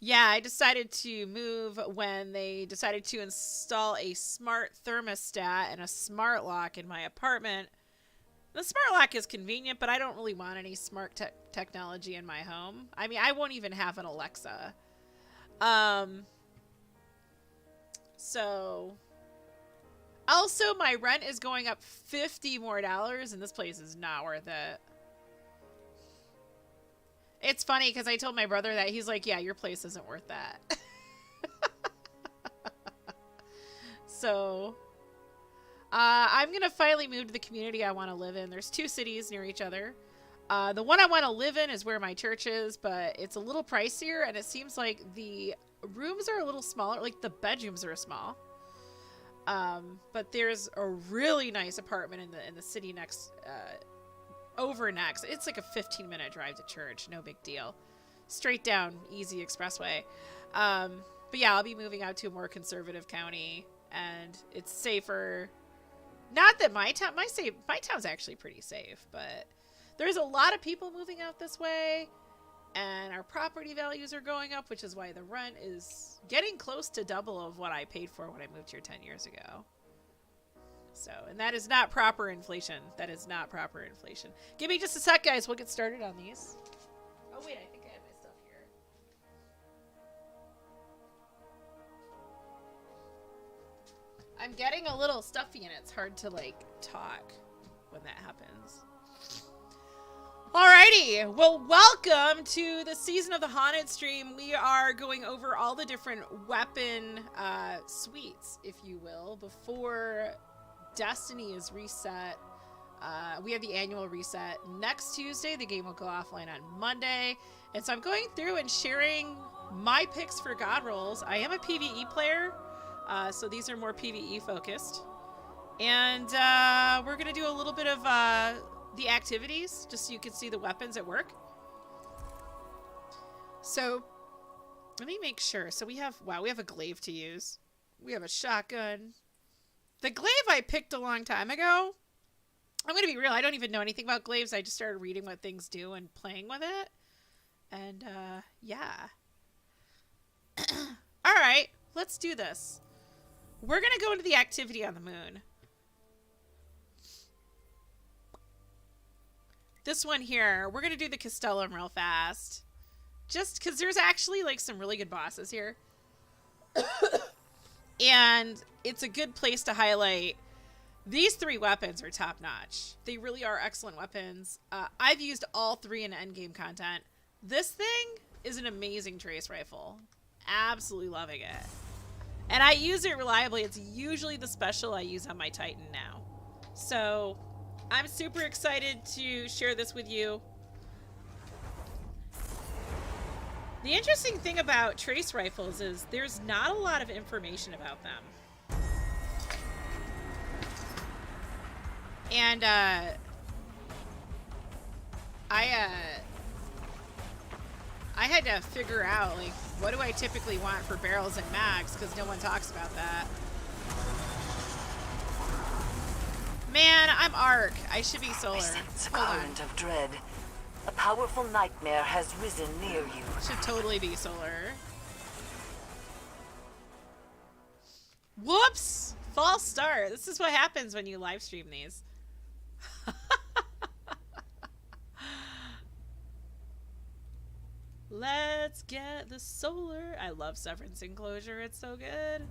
Yeah, I decided to move when they decided to install a smart thermostat and a smart lock in my apartment. The smart lock is convenient, but I don't really want any smart technology in my home. I mean, I won't even have an Alexa. Um, so also my rent is going up $50 more, and this place is not worth it. It's funny because I told my brother that. He's like, yeah, your place isn't worth that. So I'm going to finally move to the community I want to live in. There's two cities near each other. The one I want to live in is where my church is, but it's a little pricier, and it seems like the rooms are a little smaller. Like, the bedrooms are small. But there's a really nice apartment in the city next, over next. It's like a 15-minute drive to church. No big deal. Straight down, easy expressway. But yeah, I'll be moving out to a more conservative county, and it's safer. Not that my town's actually pretty safe, but there's a lot of people moving out this way, and our property values are going up, which is why the rent is getting close to double of what I paid for when I moved here 10 years ago. So, and that is not proper inflation. That is not proper inflation. Give me just a sec, guys. We'll get started on these. Oh, wait, I think I have my stuff here. I'm getting a little stuffy, and it's hard to, like, talk when that happens. Alrighty, well, welcome to the Season of the Haunted stream. We are going over all the different weapon suites, if you will, before Destiny is reset. We have the annual reset next Tuesday. The game will go offline on Monday. And so I'm going through and sharing my picks for God rolls. I am a PvE player, so these are more PvE focused. And we're going to do a little bit of the activities, just so you can see the weapons at work. So let me make sure. So we have, wow, we have a glaive to use. We have a shotgun. The glaive I picked a long time ago. I'm going to be real. I don't even know anything about glaives. I just started reading what things do and playing with it. And, yeah. All right, let's do this. We're going to go into the activity on the moon. This one here, we're going to do the Castellum real fast. Just because there's actually, like, some really good bosses here. And it's a good place to highlight. These three weapons are top-notch. They really are excellent weapons. I've used all three in endgame content. This thing is an amazing trace rifle. Absolutely loving it. And I use it reliably. It's usually the special I use on my Titan now. So I'm super excited to share this with you. The interesting thing about trace rifles is there's not a lot of information about them. And I had to figure out, like, what do I typically want for barrels and mags, because no one talks about that. Man, I'm Arc. I should be Solar. I sense a current of dread. A powerful nightmare has risen near you. Should totally be Solar. Whoops! False start. This is what happens when you live stream these. Let's get the Solar. I love Severance Enclosure. It's so good.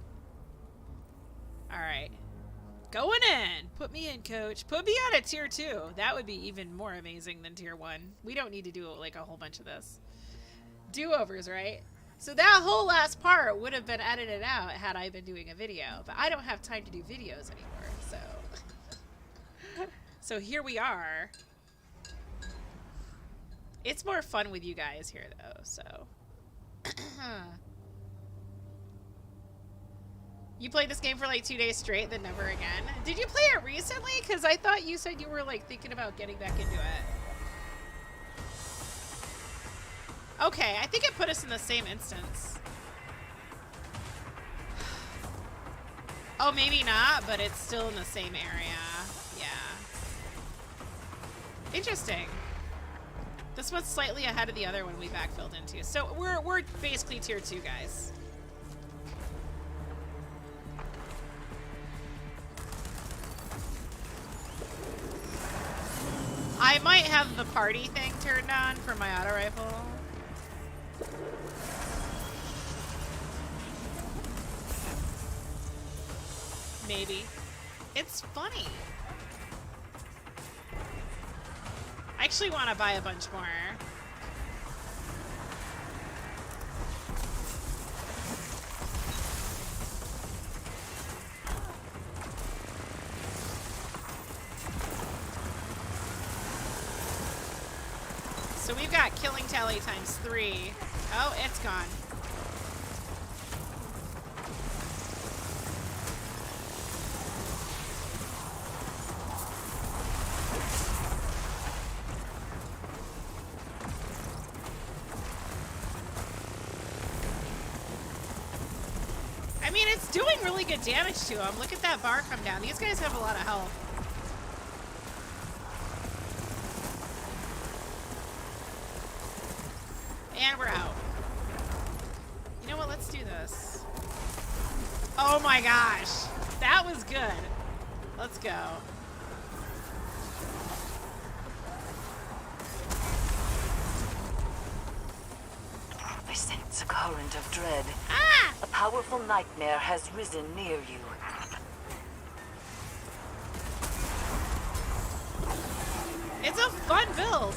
Alright. Going in. Put me in, coach. Put me on a tier 2. That would be even more amazing than tier 1. We don't need to do like a whole bunch of this. Do-overs, right? So that whole last part would have been edited out had I been doing a video. But I don't have time to do videos anymore, so... So here we are. It's more fun with you guys here, though, so... You played this game for like 2 days straight, then never again. Did you play it recently? Because I thought you said you were like thinking about getting back into it. Okay, I think it put us in the same instance. Oh, maybe not, but it's still in the same area. Yeah. Interesting. This one's slightly ahead of the other one we backfilled into. So we're basically tier 2, guys. I might have the party thing turned on for my auto rifle. Maybe. It's funny. I actually want to buy a bunch more. So we've got killing tally times 3. Oh, it's gone. I mean, it's doing really good damage to them. Look at that bar come down. These guys have a lot of health. And we're out. You know what? Let's do this. Oh my gosh. That was good. Let's go. I sense a current of dread. Ah! A powerful nightmare has risen near you. It's a fun build.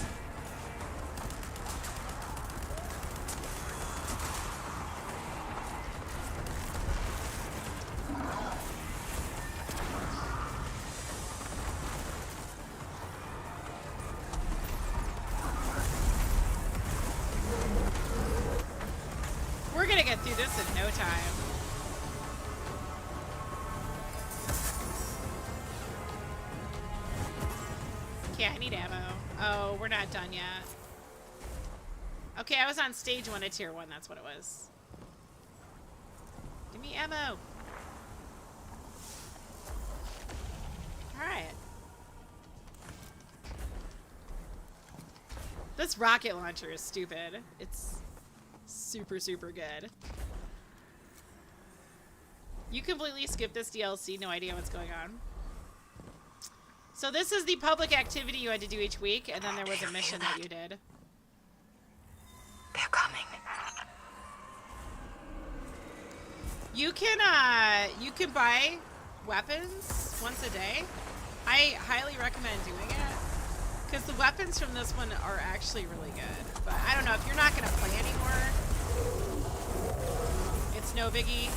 We're gonna get through this in no time. Okay, I need ammo. Oh, we're not done yet. Okay, I was on stage 1 of tier 1, that's what it was. Give me ammo. Alright. This rocket launcher is stupid. It's super, super good. You completely skipped this DLC, no idea what's going on. So this is the public activity you had to do each week, and then there was a mission that you did. They're coming. You can buy weapons once a day. I highly recommend doing it, because the weapons from this one are actually really good. But I don't know, if you're not going to play anymore, it's no biggie.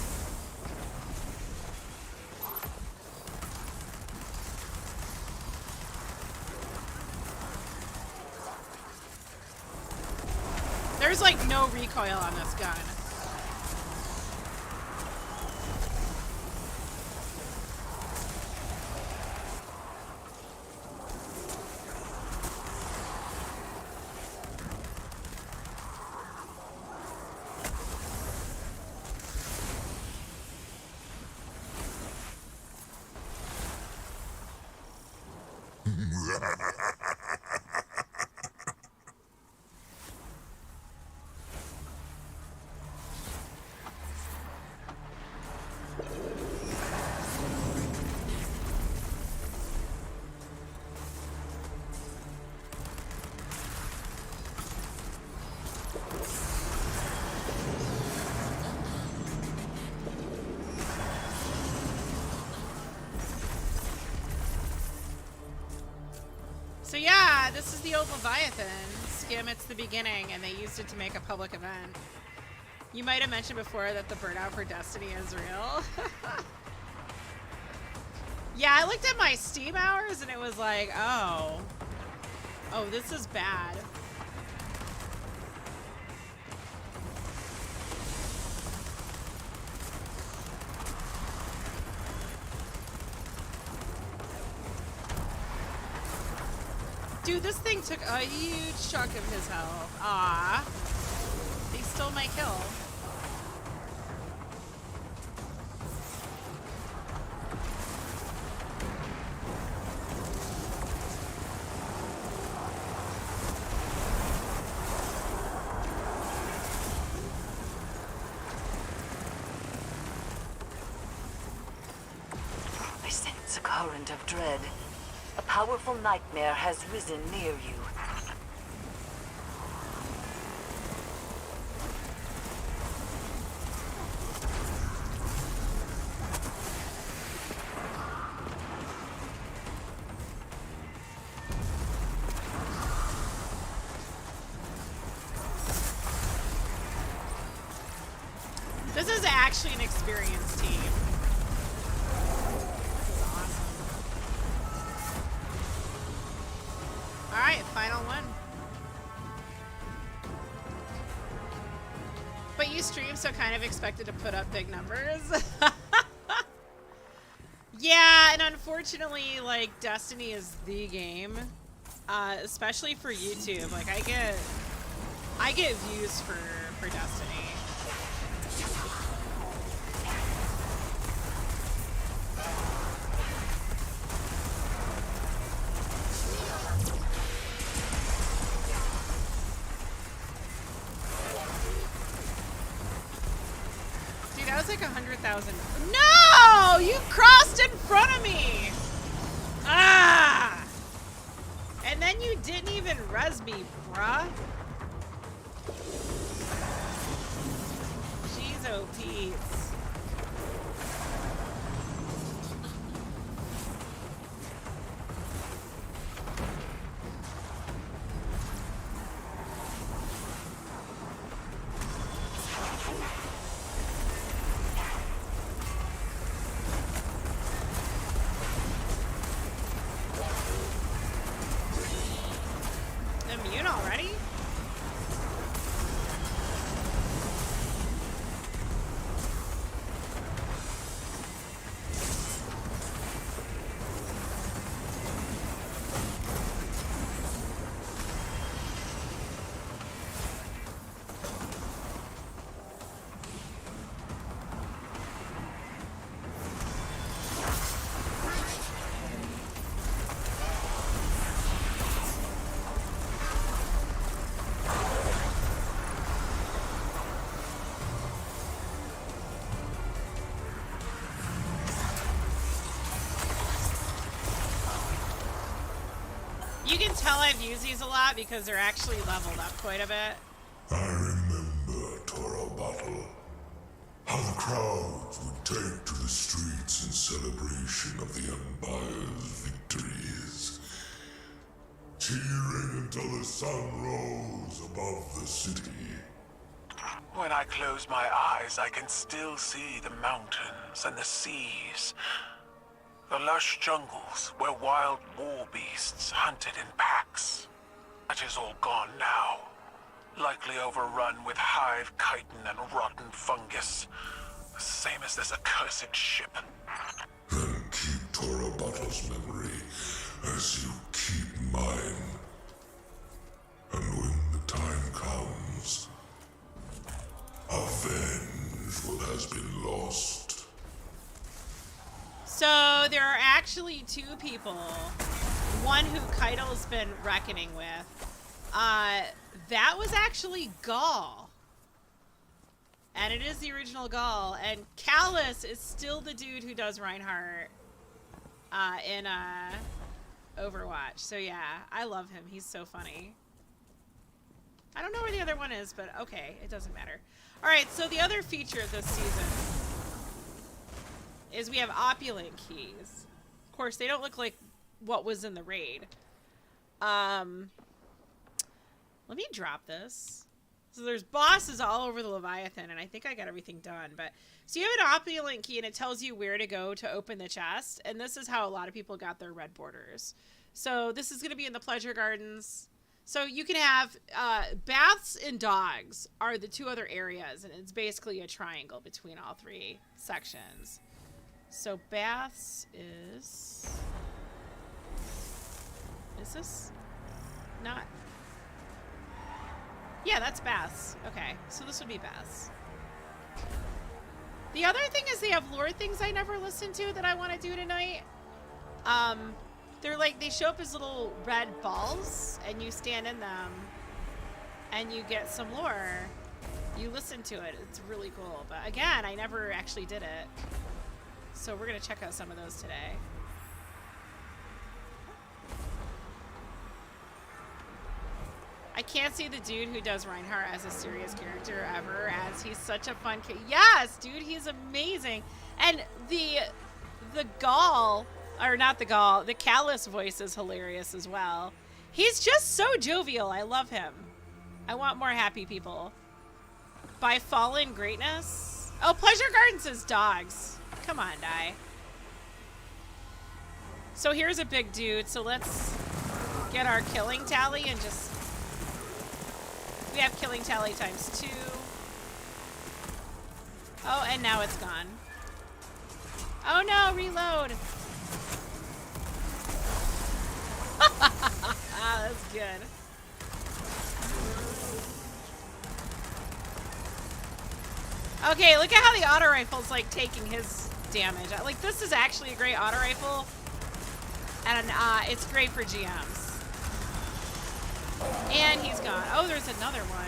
There's like no recoil on this gun. So yeah, this is the old Leviathan. Skim, it's the beginning, and they used it to make a public event. You might have mentioned before that the burnout for Destiny is real. Yeah, I looked at my Steam hours, and it was like, oh, this is bad. Dude, this thing took a huge chunk of his health. Ah, they stole my kill. current of dread. A powerful nightmare has risen near you. This is actually an experienced team. This is awesome. Alright, final one. But you stream, so kind of expected to put up big numbers. Yeah, and unfortunately, like, Destiny is the game. Especially for YouTube. Like, I get views for Destiny. That was like 100,000. No! You crossed in front of me! Ah! And then you didn't even res me, bruh. Jeez, oh, Pete's. Immune already? You can tell I've used these a lot because they're actually leveled up quite a bit. I remember Toro Battle. How the crowds would take to the streets in celebration of the Empire's victories. Cheering until the sun rose above the city. When I close my eyes, I can still see the mountains and the seas. The lush jungles where wild war beasts hunted in packs. That is all gone now. Likely overrun with hive chitin and rotten fungus. The same as this accursed ship. Then keep Toro Battle's memory as you keep mine. And when the time comes, avenge what has been lost. So there are actually two people. One who Keitel's been reckoning with. That was actually Gaul. And it is the original Gaul. And Callus is still the dude who does Reinhardt in Overwatch. So yeah, I love him. He's so funny. I don't know where the other one is, but okay, it doesn't matter. Alright, so the other feature of this season is we have opulent keys. Of course, they don't look like what was in the raid. Let me drop this. So there's bosses all over the Leviathan, and I think I got everything done. But so you have an opulent key, and it tells you where to go to open the chest. And this is how a lot of people got their red borders. So this is going to be in the Pleasure Gardens. So you can have baths and dogs are the two other areas, and it's basically a triangle between all three sections. So baths is this not? Yeah, that's baths. Okay, so this would be baths. The other thing is they have lore things I never listened to that I want to do tonight. They're like, they show up as little red balls, and you stand in them, and you get some lore. You listen to it. It's really cool. But again, I never actually did it. So we're going to check out some of those today. can't see the dude who does Reinhardt as a serious character ever, as he's such a fun kid. Yes, dude, he's amazing. And the Gaul, or not the Gaul, the Callus voice is hilarious as well. He's just so jovial. I love him. I want more happy people. By Fallen Greatness? Oh, Pleasure Garden says dogs. Come on, Die. So here's a big dude, so let's get our killing tally and just... We have killing tally ×2. Oh, and now it's gone. Oh no, reload! That's good. Okay, look at how the auto rifle's like taking his damage. Like, this is actually a great auto rifle. And it's great for GMs. And he's gone. Oh, there's another one.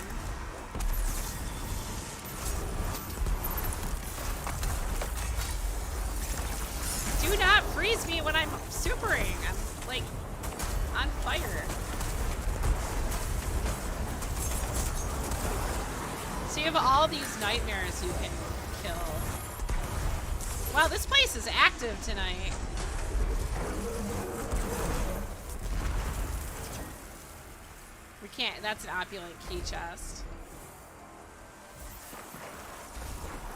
Do not freeze me when I'm supering. I'm like on fire. So you have all these nightmares you can kill. Wow, this place is active tonight. We can't, that's an opulent key chest.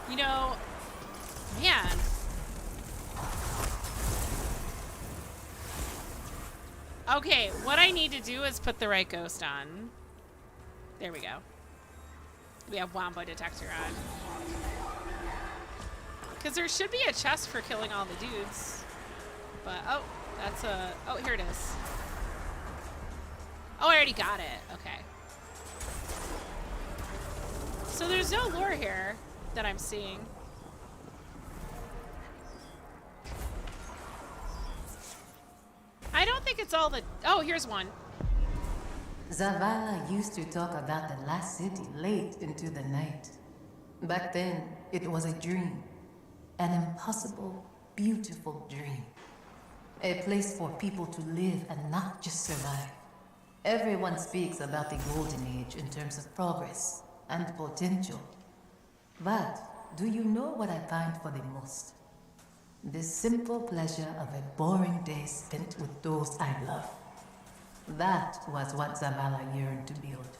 You know, man. Okay, what I need to do is put the right ghost on. There we go. We have Wombo detector on. Because there should be a chest for killing all the dudes. But, oh, that's a... Oh, here it is. Oh, I already got it. Okay. So there's no lore here that I'm seeing. I don't think it's all the... Oh, here's one. Zavala used to talk about the last city late into the night. Back then, it was a dream. An impossible, beautiful dream. A place for people to live and not just survive. Everyone speaks about the Golden Age in terms of progress and potential. But do you know what I find for the most? The simple pleasure of a boring day spent with those I love. That was what Zavala yearned to build.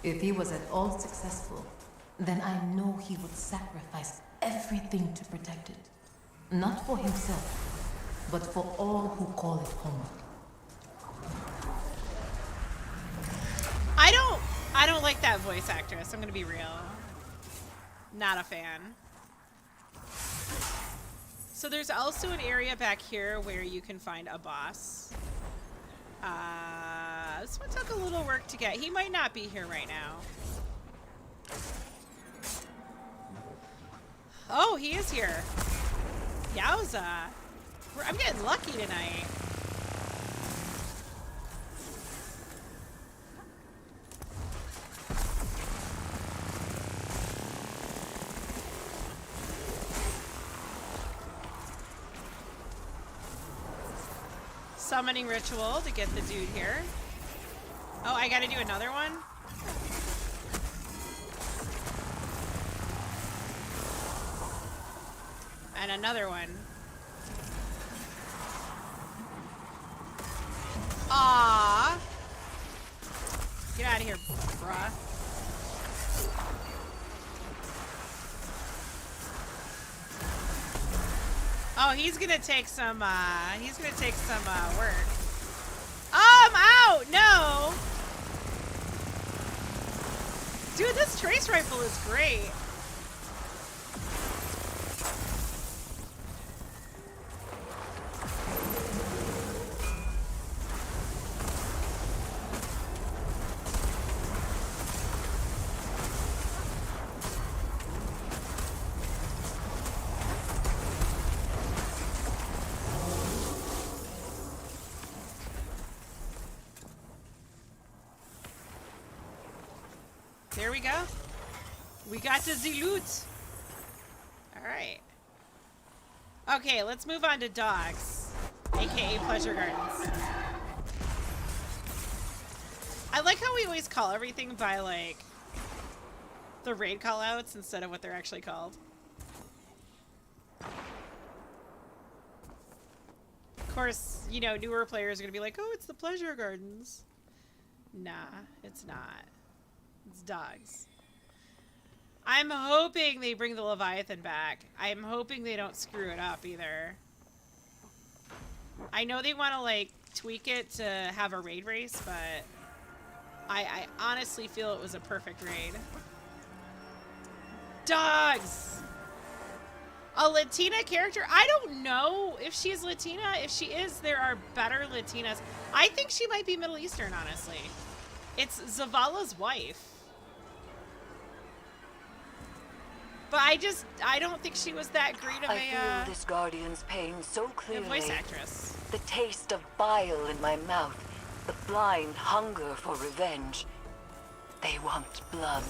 If he was at all successful, then I know he would sacrifice everything to protect it. Not for himself, but for all who call it home. I don't like that voice actress. I'm gonna be real. Not a fan. So there's also an area back here where you can find a boss. This one took a little work to get. He might not be here right now. Oh, he is here. Yowza. I'm getting lucky tonight. Summoning ritual to get the dude here. Oh, I gotta do another one? And another one. Aww. Get out of here, bruh. Oh, he's gonna take some work. Oh, I'm out! No! Dude, this trace rifle is great. There we go. We got to the loot. Alright. Okay, let's move on to dogs. AKA Pleasure Gardens. I like how we always call everything by, like, the raid callouts instead of what they're actually called. Of course, you know, newer players are going to be like, oh, it's the Pleasure Gardens. Nah, it's not. It's dogs. I'm hoping they bring the Leviathan back. I'm hoping they don't screw it up either. I know they want to, like, tweak it to have a raid race, but I honestly feel it was a perfect raid. Dogs! A Latina character? I don't know if she's Latina. If she is, there are better Latinas. I think she might be Middle Eastern, honestly. It's Zavala's wife. But I don't think she was that great of I feel this Guardian's pain so a clearly. voice actress. The taste of bile in my mouth. The blind hunger for revenge. They want blood.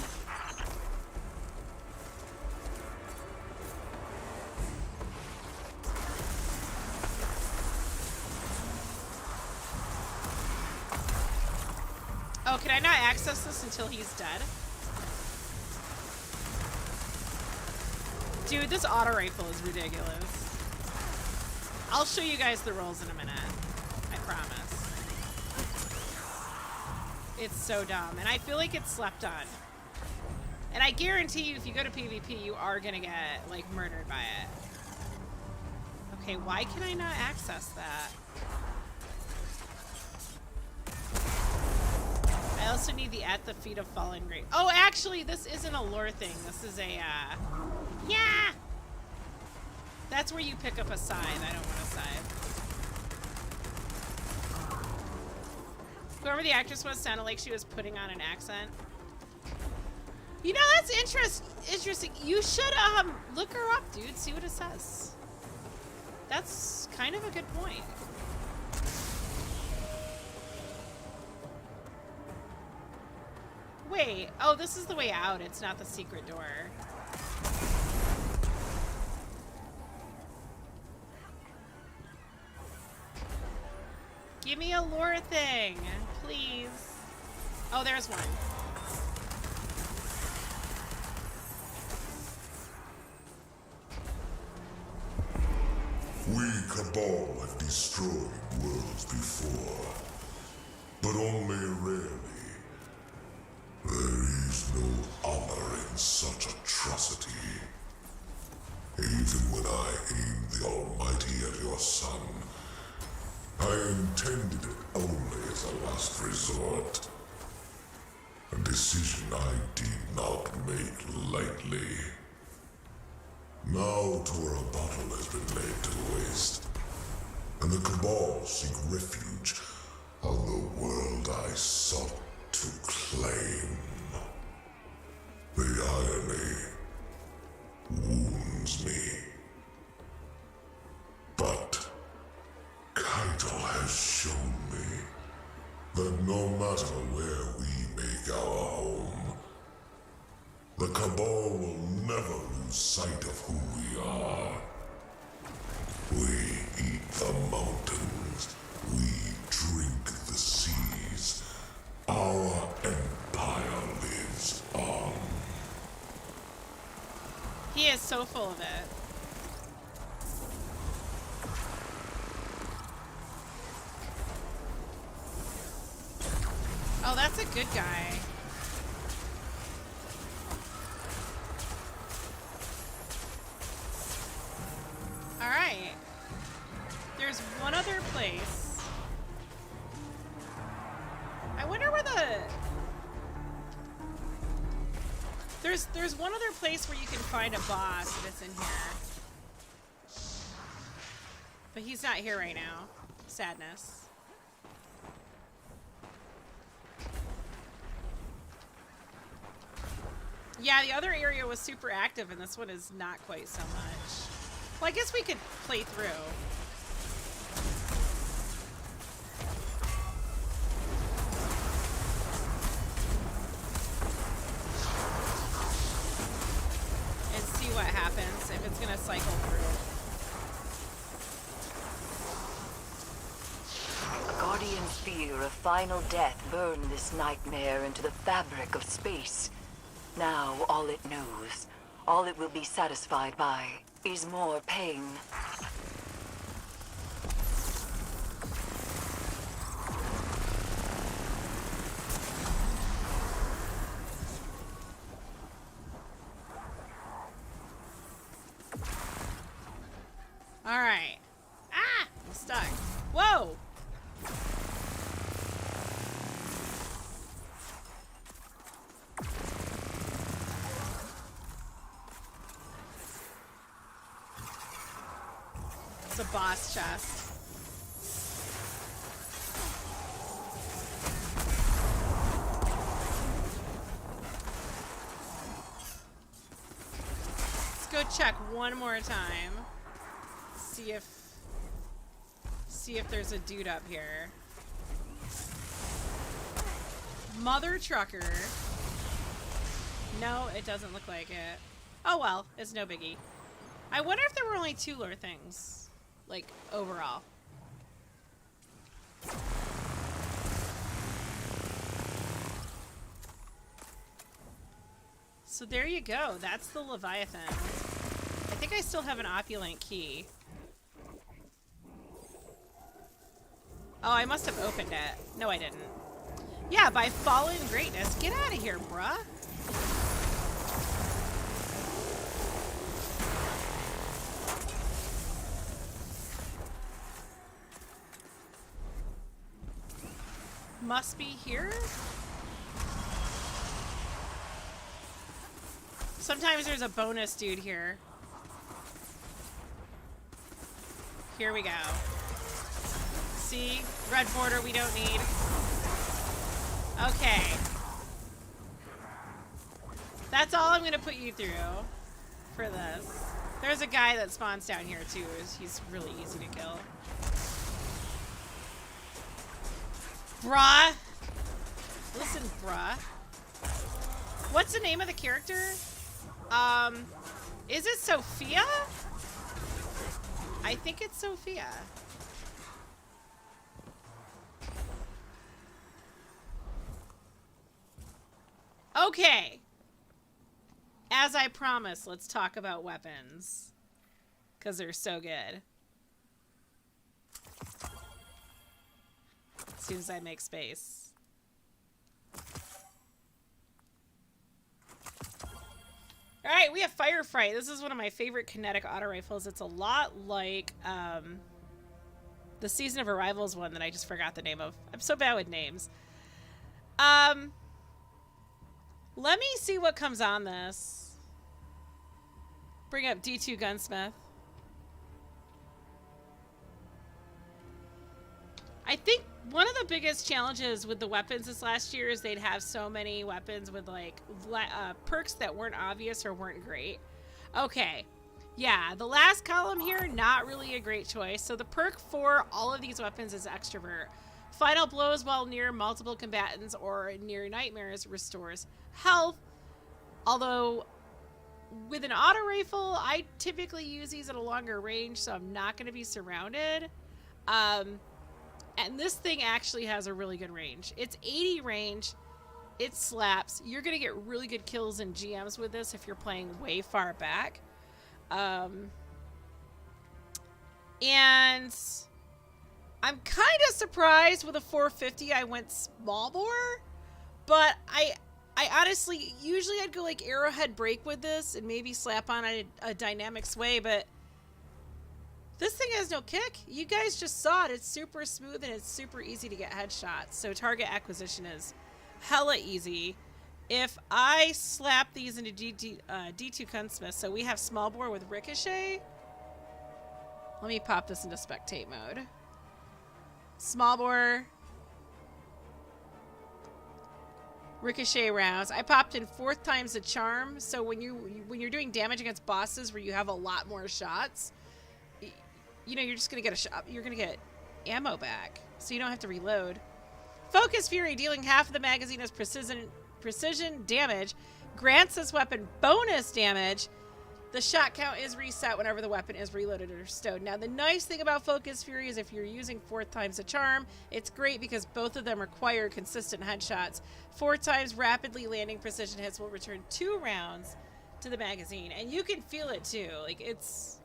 Oh, can I not access this until he's dead? Dude, this auto rifle is ridiculous. I'll show you guys the rolls in a minute. I promise. It's so dumb. And I feel like it's slept on. And I guarantee you, if you go to PvP, you are gonna get, like, murdered by it. Okay, why can I not access that? I also need the At the Feet of Fallen Great. Oh, actually, this isn't a lore thing. This is a, yeah! That's where you pick up a scythe. I don't want a scythe. Whoever the actress was sounded like she was putting on an accent. You know, that's interesting. You should, look her up, dude. See what it says. That's kind of a good point. Wait. Oh, this is the way out. It's not the secret door. Give me a lore thing, please. Oh, there's one. We Cabal have destroyed worlds before, but only rarely. There is no honor in such atrocity. Even when I aimed the Almighty at your son, I intended it only as a last resort. A decision I did not make lightly. Now Tora Bottle has been laid to waste, and the Cabal seek refuge on the world I sought to claim. The irony wounds me. But Keitel has shown me that no matter where we make our home, the Cabal will never lose sight of who we are. We eat the mountains. We drink the seas. Our empire lives on. He is so full of it. Oh, that's a good guy. Alright. There's one other place. I wonder where the... There's one other place where you can find a boss that's in here. But he's not here right now. Sadness. Yeah, the other area was super active, and this one is not quite so much. Well, I guess we could play through. And see what happens, if it's gonna cycle through. A Guardian's fear of final death burned this nightmare into the fabric of space. Now all it knows, all it will be satisfied by, is more pain. Alright. Ah! I'm stuck. Whoa! It's a boss chest. Let's go check one more time. See if there's a dude up here. Mother trucker. No, it doesn't look like it. Oh well, it's no biggie. I wonder if there were only 2 lure things, like overall. So there you go. That's the Leviathan. I think I still have an opulent key. Oh, I must have opened it. No, I didn't. Yeah, by fallen greatness. Get out of here, bruh. Must be here? Sometimes there's a bonus dude here. Here we go. See? Red border we don't need. Okay. That's all I'm gonna put you through for this. There's a guy that spawns down here too. He's really easy to kill. Bruh. Listen, bruh. What's the name of the character? Is it Sophia? I think it's Sophia. Okay. As I promised, let's talk about weapons. Because they're so good. As soon as I make space. Alright, we have Firefight. This is one of my favorite kinetic auto rifles. It's a lot like the Season of Arrivals one that I just forgot the name of. I'm so bad with names. Let me see what comes on this. Bring up D2 Gunsmith. I think one of the biggest challenges with the weapons this last year is they'd have so many weapons with like perks that weren't obvious or weren't great. Okay. Yeah, the last column here, not really a great choice. So the perk for all of these weapons is Extrovert. Final blows while near multiple combatants or near nightmares restores health. Although with an auto rifle, I typically use these at a longer range, so I'm not going to be surrounded. And this thing actually has a really good range. It's 80 range. It slaps. You're going to get really good kills in GMs with this if you're playing way far back. And I'm kind of surprised with a 450 I went small bore, but I honestly, usually I'd go like arrowhead break with this and maybe slap on a dynamic sway, but this thing has no kick. You guys just saw it. It's super smooth and it's super easy to get headshots. So target acquisition is hella easy. If I slap these into D2 Gunsmith, so we have small bore with Ricochet. Let me pop this into spectate mode. Small bore. Ricochet rounds. I popped in 4th times the charm, so when you're doing damage against bosses where you have a lot more shots, you know, you're just gonna get a shot. You're gonna get ammo back, so you don't have to reload. Focus Fury, dealing half of the magazine as precision damage, grants this weapon bonus damage The shot count is reset whenever the weapon is reloaded or stowed. Now, the nice thing about Focus Fury is if you're using 4 times a charm, it's great because both of them require consistent headshots. 4 times rapidly landing precision hits will return 2 rounds to the magazine. And you can feel it too. Like, it's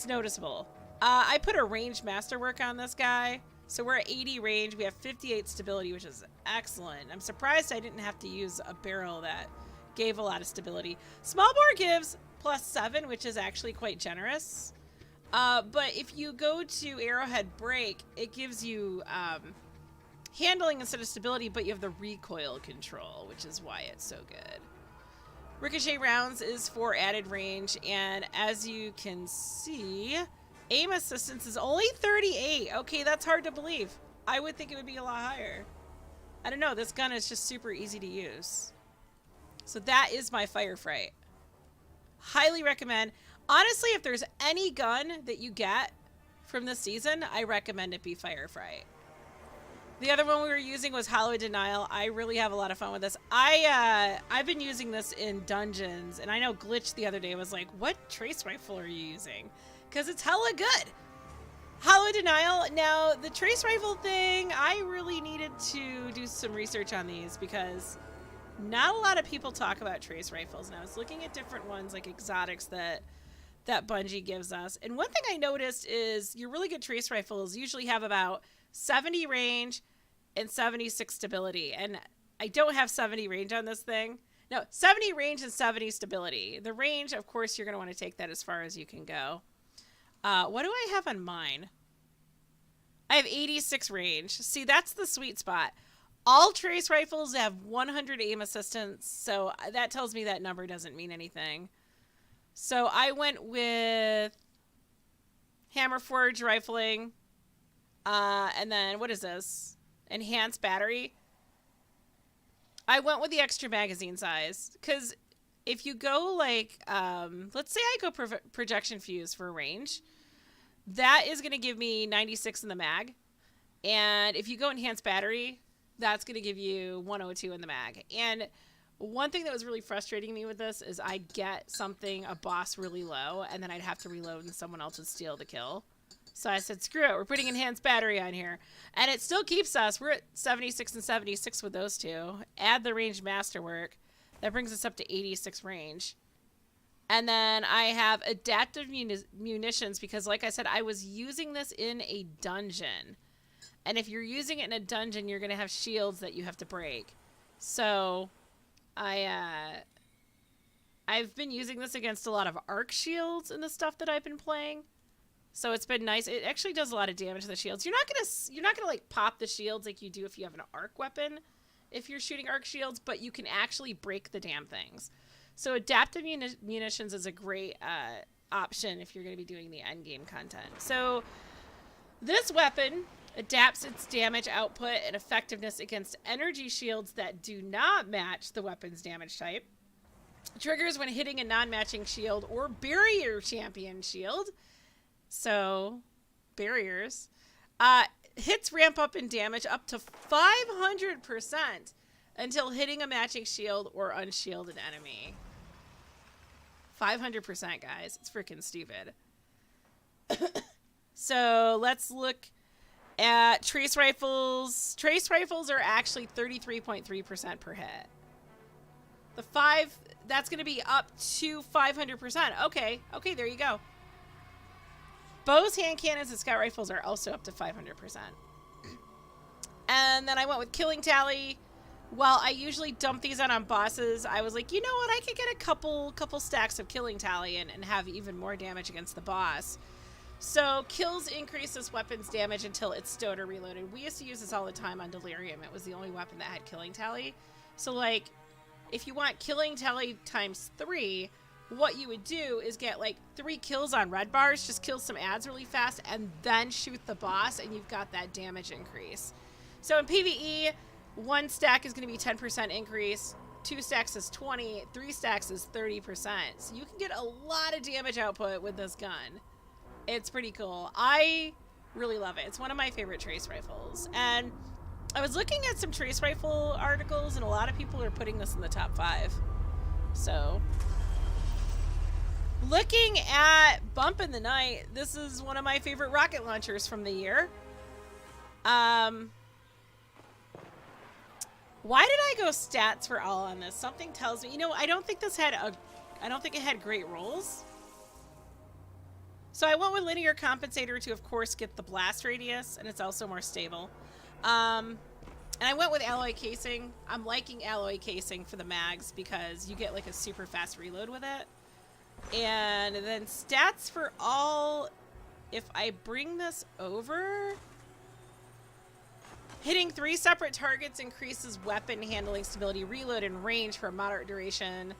noticeable. I put a range masterwork on this guy. So we're at 80 range. We have 58 stability, which is excellent. I'm surprised I didn't have to use a barrel that gave a lot of stability. Small bore gives +7, which is actually quite generous. But if you go to Arrowhead Break, it gives you handling instead of stability, but you have the recoil control, which is why it's so good. Ricochet rounds is for added range, and as you can see, aim assistance is only 38. Okay, that's hard to believe. I would think it would be a lot higher. I don't know, this gun is just super easy to use. So that is my Firefright. Highly recommend. Honestly, if there's any gun that you get from this season, I recommend it be Firefright. The other one we were using was Hollow Denial. I really have a lot of fun with this. I've been using this in dungeons, and I know Glitch the other day was like, what trace rifle are you using? Because it's hella good. Hollow Denial. Now, the trace rifle thing, I really needed to do some research on these because not a lot of people talk about trace rifles. And I was looking at different ones, like exotics that Bungie gives us. And one thing I noticed is your really good trace rifles usually have about 70 range and 76 stability. And I don't have 70 range on this thing. No, 70 range and 70 stability. The range, of course, you're going to want to take that as far as you can go. What do I have on mine? I have 86 range. See, that's the sweet spot. All trace rifles have 100 aim assistance, so that tells me that number doesn't mean anything. So I went with Hammerforge rifling, and then what is this? Enhanced battery. I went with the extra magazine size, because if you go like, let's say I go projection fuse for range, that is going to give me 96 in the mag. And if you go enhanced battery, that's going to give you 102 in the mag. And one thing that was really frustrating me with this is I'd get a boss really low, and then I'd have to reload and someone else would steal the kill. So I said, screw it, we're putting enhanced battery on here. And it still keeps us, we're at 76 and 76 with those two. Add the range masterwork. That brings us up to 86 range. And then I have adaptive munitions because, like I said, I was using this in a dungeon. And if you're using it in a dungeon, you're going to have shields that you have to break. So I've been using this against a lot of arc shields in the stuff that I've been playing. So it's been nice. It actually does a lot of damage to the shields. You're not gonna like pop the shields like you do if you have an arc weapon if you're shooting arc shields, but you can actually break the damn things. So adaptive munitions is a great option if you're going to be doing the endgame content. So this weapon adapts its damage output and effectiveness against energy shields that do not match the weapon's damage type. Triggers when hitting a non-matching shield or barrier champion shield. So, barriers. Hits ramp up in damage up to 500% until hitting a matching shield or unshielded enemy. 500%, guys. It's freaking stupid. So, let's look at trace rifles. Trace rifles are actually 33.3% per hit. The 5, that's going to be up to 500%. Okay, there you go. Bows, hand cannons, and scout rifles are also up to 500%. And then I went with Killing Tally. While I usually dump these out on bosses, I was like, you know what? I could get a couple stacks of Killing Tally and have even more damage against the boss. So kills increase this weapon's damage until it's stowed or reloaded. We used to use this all the time on Delirium. It was the only weapon that had Killing Tally. So like, if you want Killing Tally times 3, what you would do is get like 3 kills on red bars, just kill some ads really fast, and then shoot the boss, and you've got that damage increase. So in PvE, 1 stack is going to be 10% increase, 2 stacks is 20, 3 stacks is 30%. So you can get a lot of damage output with this gun. It's pretty cool. I really love it. It's one of my favorite trace rifles. And I was looking at some trace rifle articles, and a lot of people are putting this in the top 5. So Looking at Bump in the Night, this is one of my favorite rocket launchers from the year. Why did I go stats for all on this? Something tells me, you know, I don't think it had great rolls. So I went with linear compensator to, of course, get the blast radius, and it's also more stable. And I went with alloy casing. I'm liking alloy casing for the mags because you get like a super fast reload with it. And then stats for all, if I bring this over, hitting 3 separate targets increases weapon handling, stability, reload, and range for a moderate duration.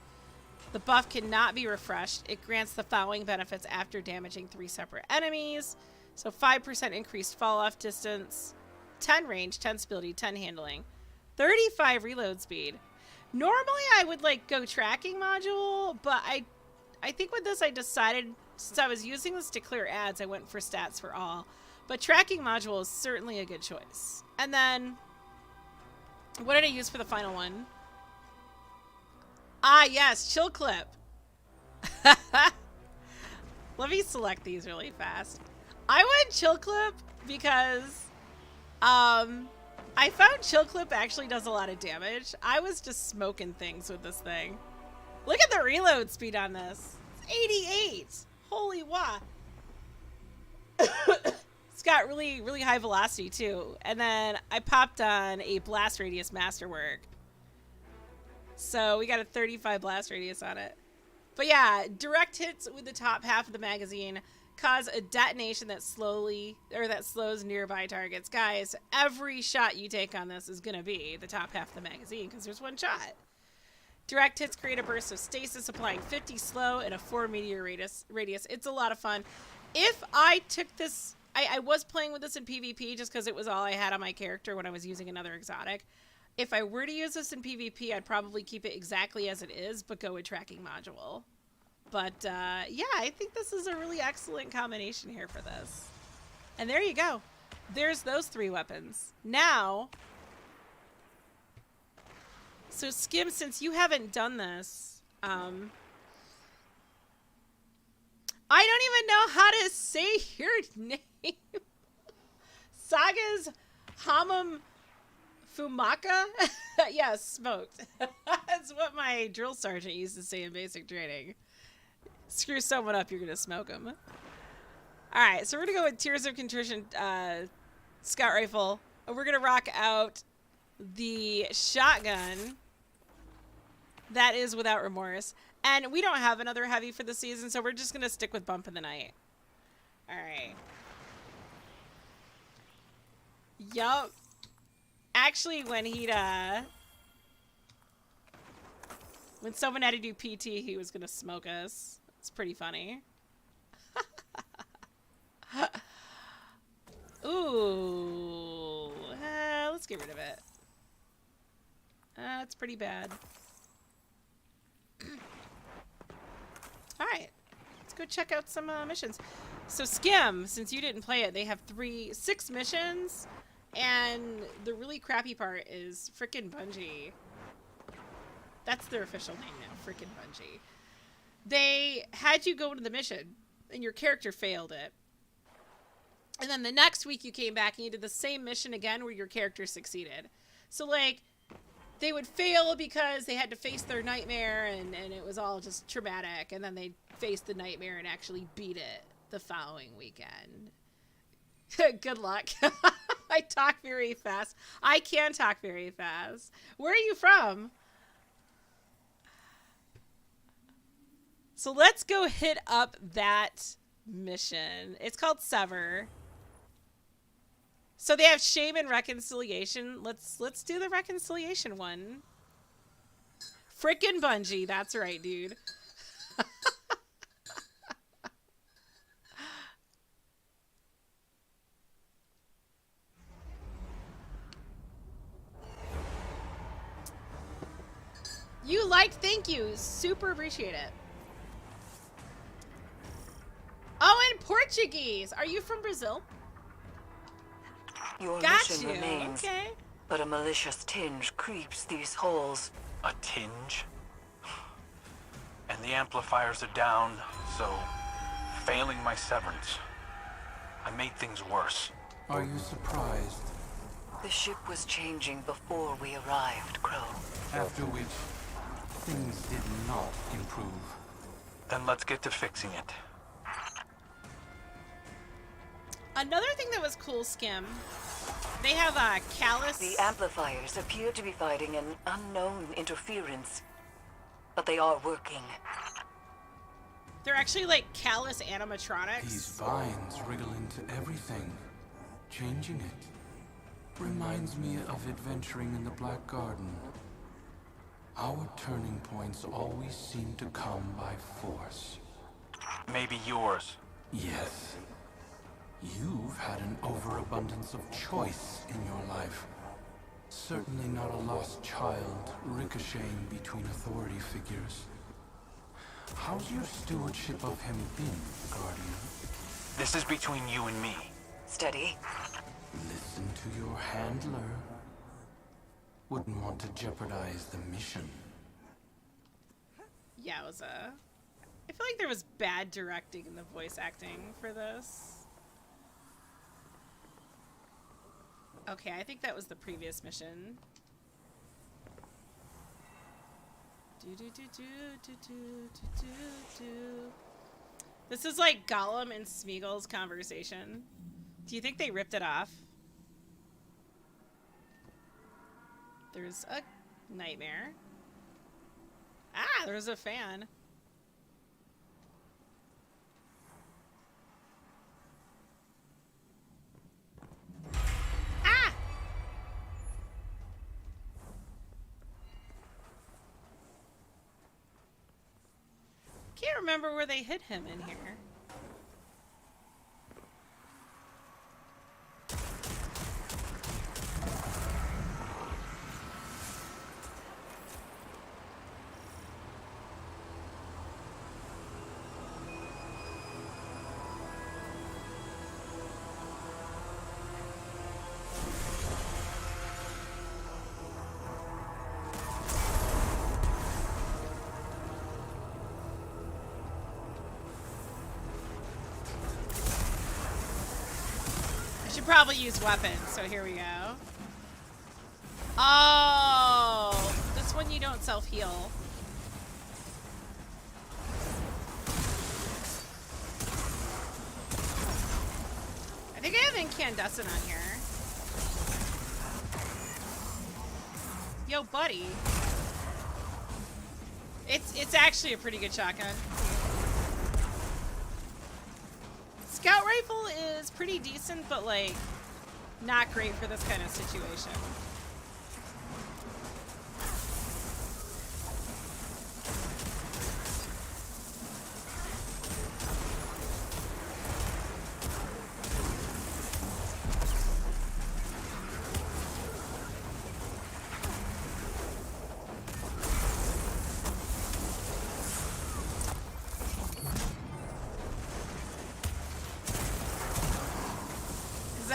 The buff cannot be refreshed. It grants the following benefits after damaging 3 separate enemies. So 5% increased fall-off distance, 10 range, 10 stability, 10 handling, 35 reload speed. Normally I would like go tracking module, but I think with this I decided, since I was using this to clear ads, I went for stats for all. But tracking module is certainly a good choice. And then, what did I use for the final one? Ah, yes, chill clip. Let me select these really fast. I went chill clip because I found chill clip actually does a lot of damage. I was just smoking things with this thing. Look at the reload speed on this. It's 88. Holy wah. It's got really, really high velocity too. And then I popped on a blast radius masterwork. So we got a 35 blast radius on it. But yeah, direct hits with the top half of the magazine cause a detonation that slows nearby targets. Guys, every shot you take on this is going to be the top half of the magazine because there's one shot. Direct hits create a burst of stasis, applying 50 slow and a 4 meteor radius. It's a lot of fun. If I took this, I was playing with this in PvP just because it was all I had on my character when I was using another exotic. If I were to use this in PvP, I'd probably keep it exactly as it is, but go with tracking module. But yeah, I think this is a really excellent combination here for this. And there you go. There's those 3 weapons. Now, so Skim, since you haven't done this, I don't even know how to say your name. Saga's Hamam Fumaka? Yeah, smoked. That's what my drill sergeant used to say in basic training. Screw someone up, you're gonna smoke them. Alright, so we're gonna go with Tears of Contrition scout rifle. And we're gonna rock out the shotgun. That is without remorse. And we don't have another heavy for the season, so we're just gonna stick with Bump in the Night. Alright. Yup. Actually, when someone had to do PT, he was gonna smoke us. It's pretty funny. Ooh. Let's get rid of it. It's pretty bad. Alright. Let's go check out some missions. So Skim, since you didn't play it, they have 6 missions. And the really crappy part is frickin' Bungie. That's their official name now, frickin' Bungie. They had you go into the mission, and your character failed it. And then the next week you came back and you did the same mission again where your character succeeded. So, like, they would fail because they had to face their nightmare, and it was all just traumatic. And then they faced the nightmare and actually beat it the following weekend. Good luck. I talk very fast. I can talk very fast. Where are you from? So let's go hit up that mission. It's called Sever. So they have shame and reconciliation. Let's do the reconciliation one. Frickin' Bungie. That's right, dude. You liked, thank you. Super appreciate it. Oh, and Portuguese. Are you from Brazil? Your Got mission you. remains, Okay. but a malicious tinge creeps these halls. A tinge? And the amplifiers are down, So, failing my severance, I made things worse. Are you surprised? The ship was changing before we arrived, Crow. After which, things did not improve. Then let's get to fixing it. Another thing that was cool, Skim, they have a callus. The amplifiers appear to be fighting an unknown interference, but they are working. They're actually like callus animatronics. These vines wriggle into everything, changing it. Reminds me of adventuring in the Black Garden. Our turning points always seem to come by force. Maybe yours. Yes. You've had an overabundance of choice in your life. Certainly not a lost child ricocheting between authority figures. How's your stewardship of him been, Guardian? This is between you and me. Steady. Listen to your handler. Wouldn't want to jeopardize the mission. Yeah, it was I feel like there was bad directing in the voice acting for this. Okay, I think that was the previous mission. This is like Gollum and Smeagol's conversation. Do you think they ripped it off? There's a nightmare. Ah, there's a fan. Ah! Can't remember where they hit him in here. Should probably use weapons, so here we go. Oh, this one you don't self-heal. I think I have incandescent on here. Yo, buddy. It's actually a pretty good shotgun. Scout rifle is pretty decent, but like not great for this kind of situation.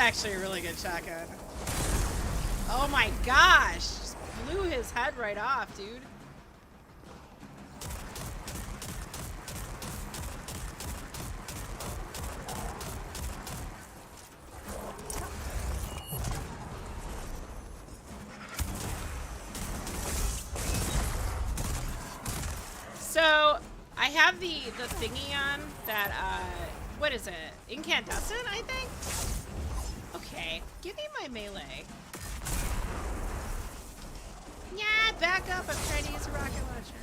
Actually a really good shotgun. Oh my gosh, just blew his head right off, dude. So I have the thingy on that what is it? Incandescent, I think? Okay, give me my melee. Yeah, back up. I'm trying to use a rocket launcher.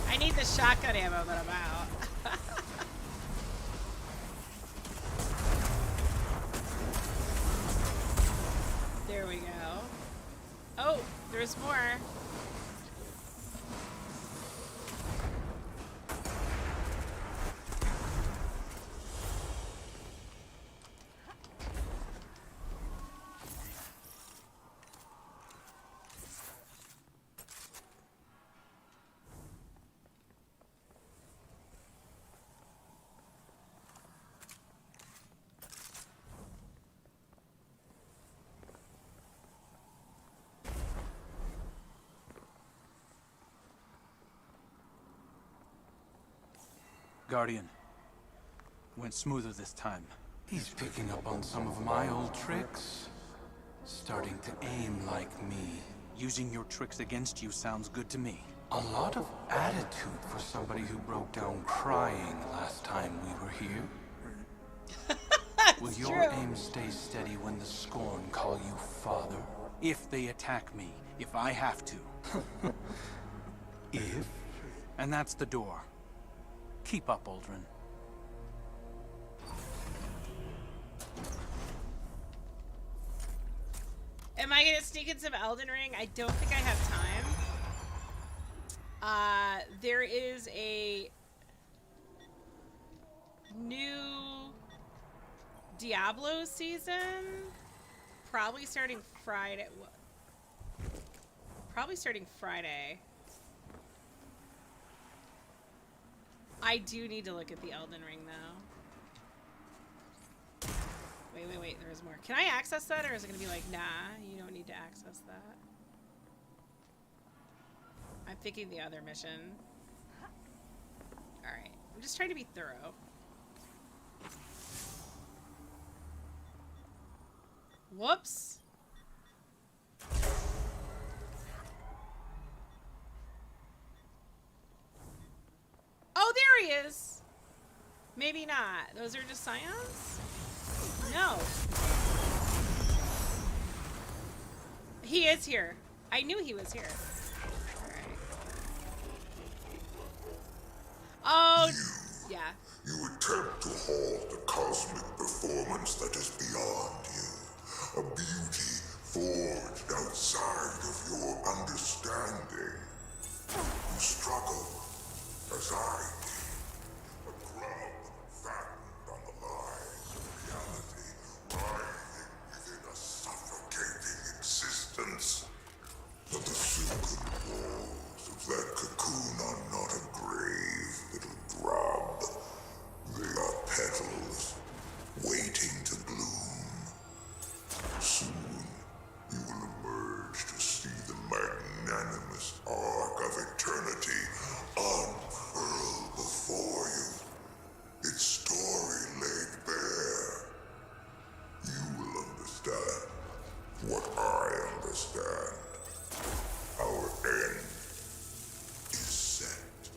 I need the shotgun ammo that I'm out. There we go. Oh, there's more. Guardian. Went smoother this time. He's picking up on some of my old tricks. Starting to aim like me. Using your tricks against you sounds good to me. A lot of attitude for somebody who broke down crying last time we were here. Will your aim stay steady when the Scorn call you father? If they attack me, if I have to. If? And that's the door. Keep up, Uldren. Am I gonna sneak in some Elden Ring? I don't think I have time. There is a new Diablo season, probably starting Friday. Probably starting Friday. I do need to look at the Elden Ring though. Wait, there's more. Can I access that, or is it gonna be like, nah, you don't need to access that? I'm thinking the other mission. Alright, I'm just trying to be thorough. Whoops. Oh, there he is! Maybe not. Those are just scions? No. He is here. I knew he was here. Alright. Oh, yeah. You attempt to halt a cosmic performance that is beyond you. A beauty forged outside of your understanding. You struggle, as I did. A grub fattened on the lies of reality, writhing within a suffocating existence. But the silken walls of that cocoon are not a grave, little grub. They are petals, waiting to bloom. Soon, you will emerge to see the magnanimous arc of eternity unfurl before you. Its story laid bare. You will understand what I understand. Our end is set.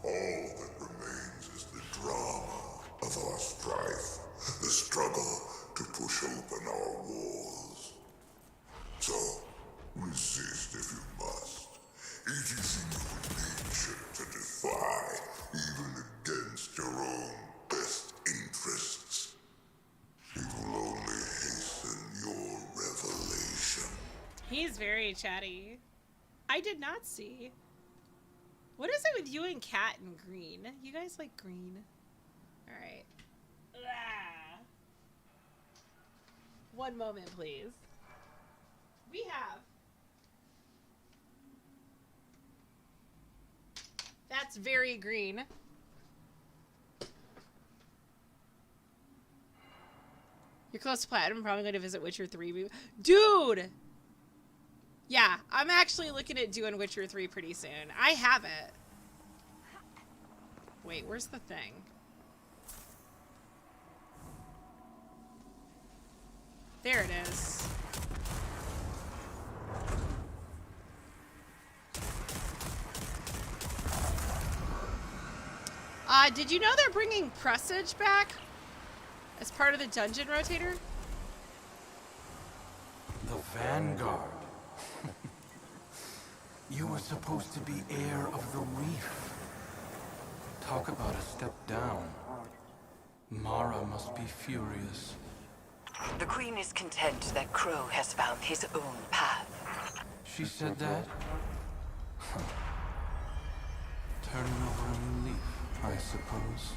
All that remains is the drama of our strife, the struggle to push open our walls. So, resist if you must. It is in your nature to defy, even against your own best interests. It will only hasten your revelation. He's very chatty. I did not see. What is it with you and Cat and green? You guys like green? Alright. One moment, please. We have... That's very green. You're close to platinum. Probably going to visit Witcher 3. Dude! Yeah, I'm actually looking at doing Witcher 3 pretty soon. I have it. Wait, where's the thing? There it is. Did you know they're bringing Presage back as part of the dungeon rotator? The Vanguard. You were supposed to be heir of the Reef. Talk about a step down. Mara must be furious. The Queen is content that Crow has found his own path. She said that? Huh. Turning over a new leaf, I suppose.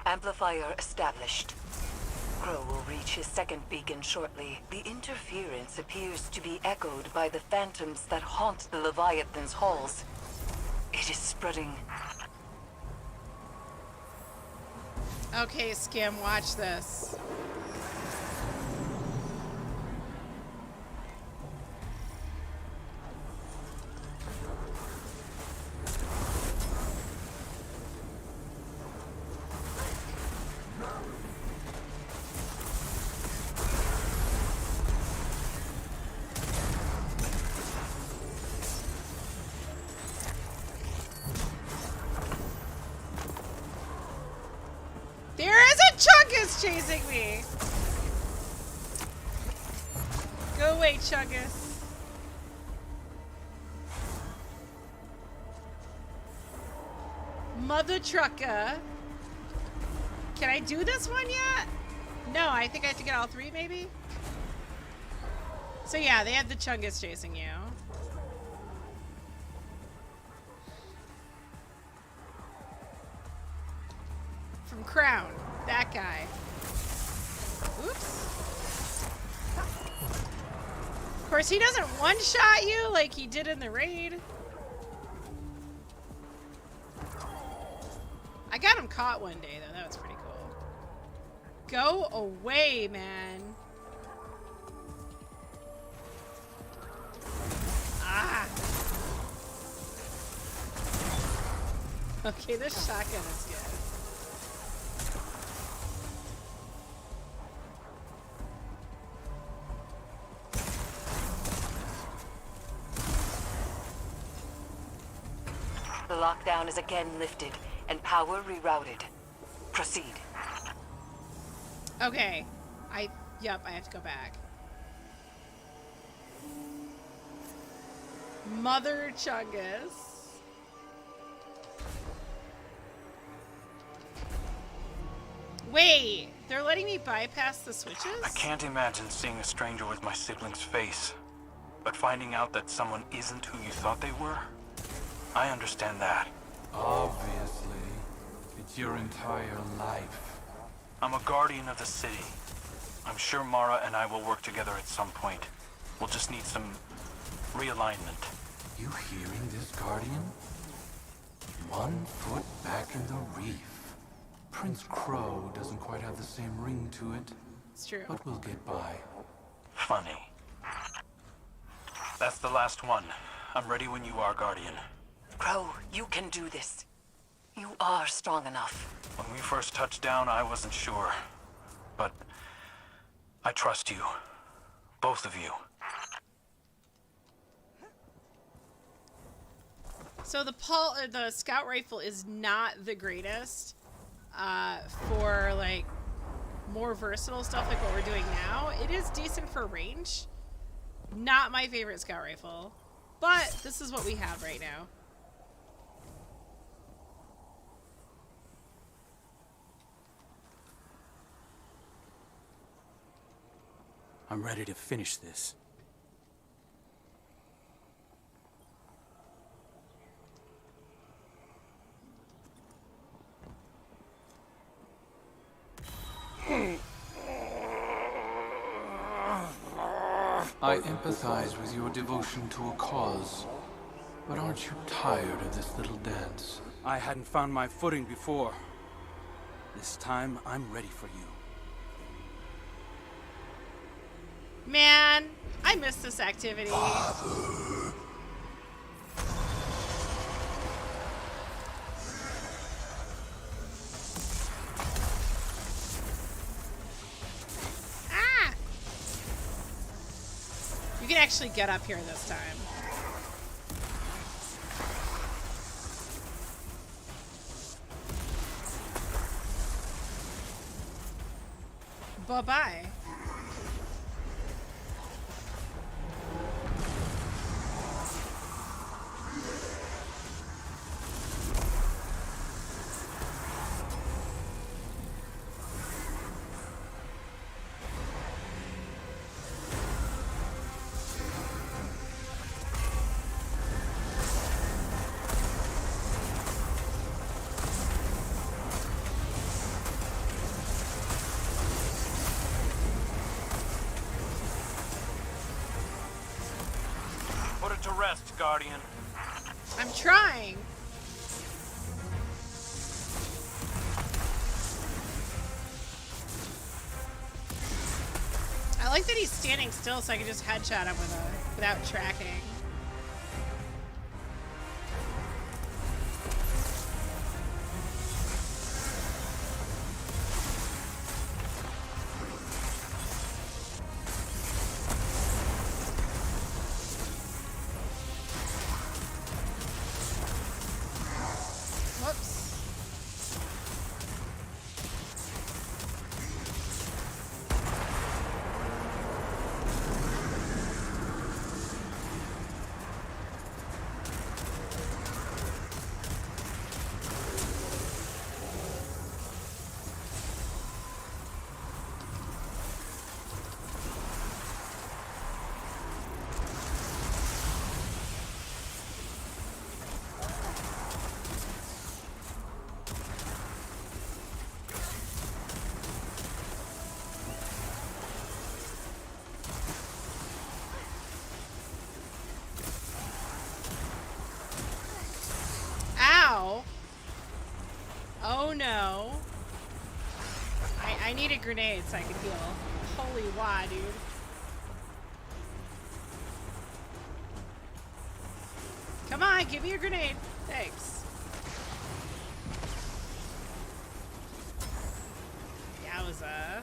Amplifier established. Crow will reach his second beacon shortly. The interference appears to be echoed by the phantoms that haunt the Leviathan's halls. It is spreading. Okay, Skim, watch this. Chungus chasing me. Go away, Chungus. Mother trucker. Can I do this one yet? No, I think I have to get all three, maybe? So yeah, they have the Chungus chasing you. From Crown. That guy. Oops. Of course, he doesn't one-shot you like he did in the raid. I got him caught one day, though. That was pretty cool. Go away, man. Ah. Okay, this shotgun is good. The lockdown is again lifted and power rerouted. Proceed. Okay. Yep, I have to go back. Mother Chungus. Wait, they're letting me bypass the switches? I can't imagine seeing a stranger with my sibling's face. But finding out that someone isn't who you thought they were, I understand that. Obviously. It's your entire life. I'm a guardian of the city. I'm sure Mara and I will work together at some point. We'll just need some realignment. You hearing this, Guardian? 1 foot back in the reef. Prince Crow doesn't quite have the same ring to it. It's true. But we'll get by. Funny. That's the last one. I'm ready when you are, Guardian. Crow, you can do this. You are strong enough. When we first touched down, I wasn't sure. But I trust you. Both of you. So the scout rifle is not the greatest for like more versatile stuff like what we're doing now. It is decent for range. Not my favorite scout rifle, but this is what we have right now. I'm ready to finish this. I empathize with your devotion to a cause, but aren't you tired of this little dance? I hadn't found my footing before. This time, I'm ready for you. Man, I miss this activity. Ah! You can actually get up here this time. Bye-bye. Put it to rest, Guardian. I'm trying. I like that he's standing still so I can just headshot him without tracking. Whoops. no. I need a grenade so I can heal. Holy wow, dude. Come on, give me a grenade. Thanks. Yowza.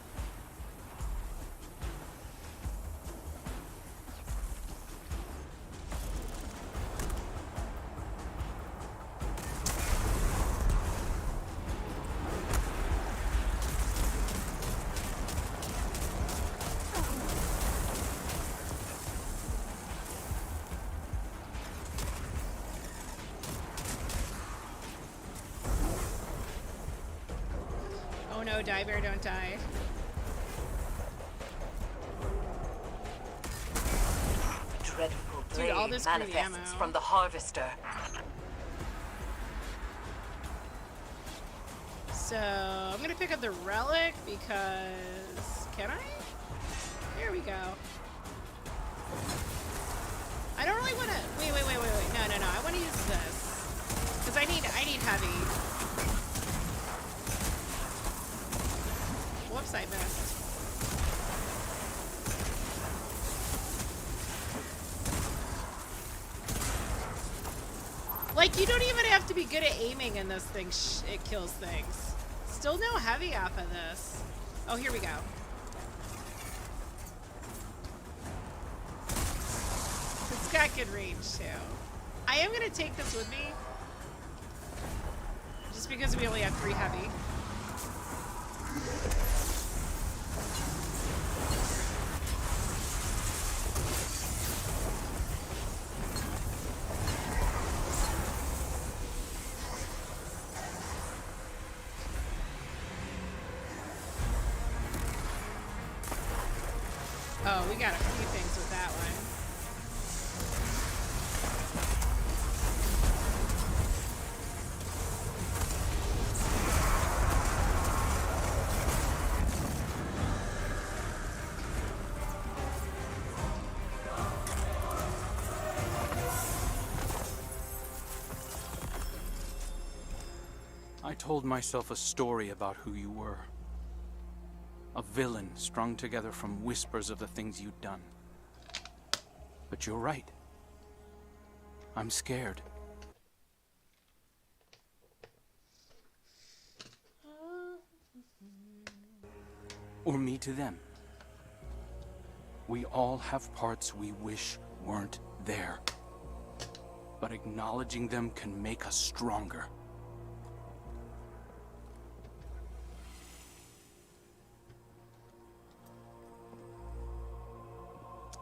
Oh no, die bear, don't die. Dreadful Dude, blade all this free manifests ammo. from the harvester. So I'm gonna pick up the relic because can I? Here we go. I don't really want to. Wait. No. I want to use this because I need heavy. Whoops, I missed. Like, you don't even have to be good at aiming in this thing. It kills things. Still no heavy off of this. Oh, here we go. It's got good range, too. I am going to take this with me. Just because we only have 3 heavy. Oh, we got a few things with that one. I told myself a story about who you were. A villain strung together from whispers of the things you'd done. But you're right. I'm scared. Or me to them. We all have parts we wish weren't there. But acknowledging them can make us stronger.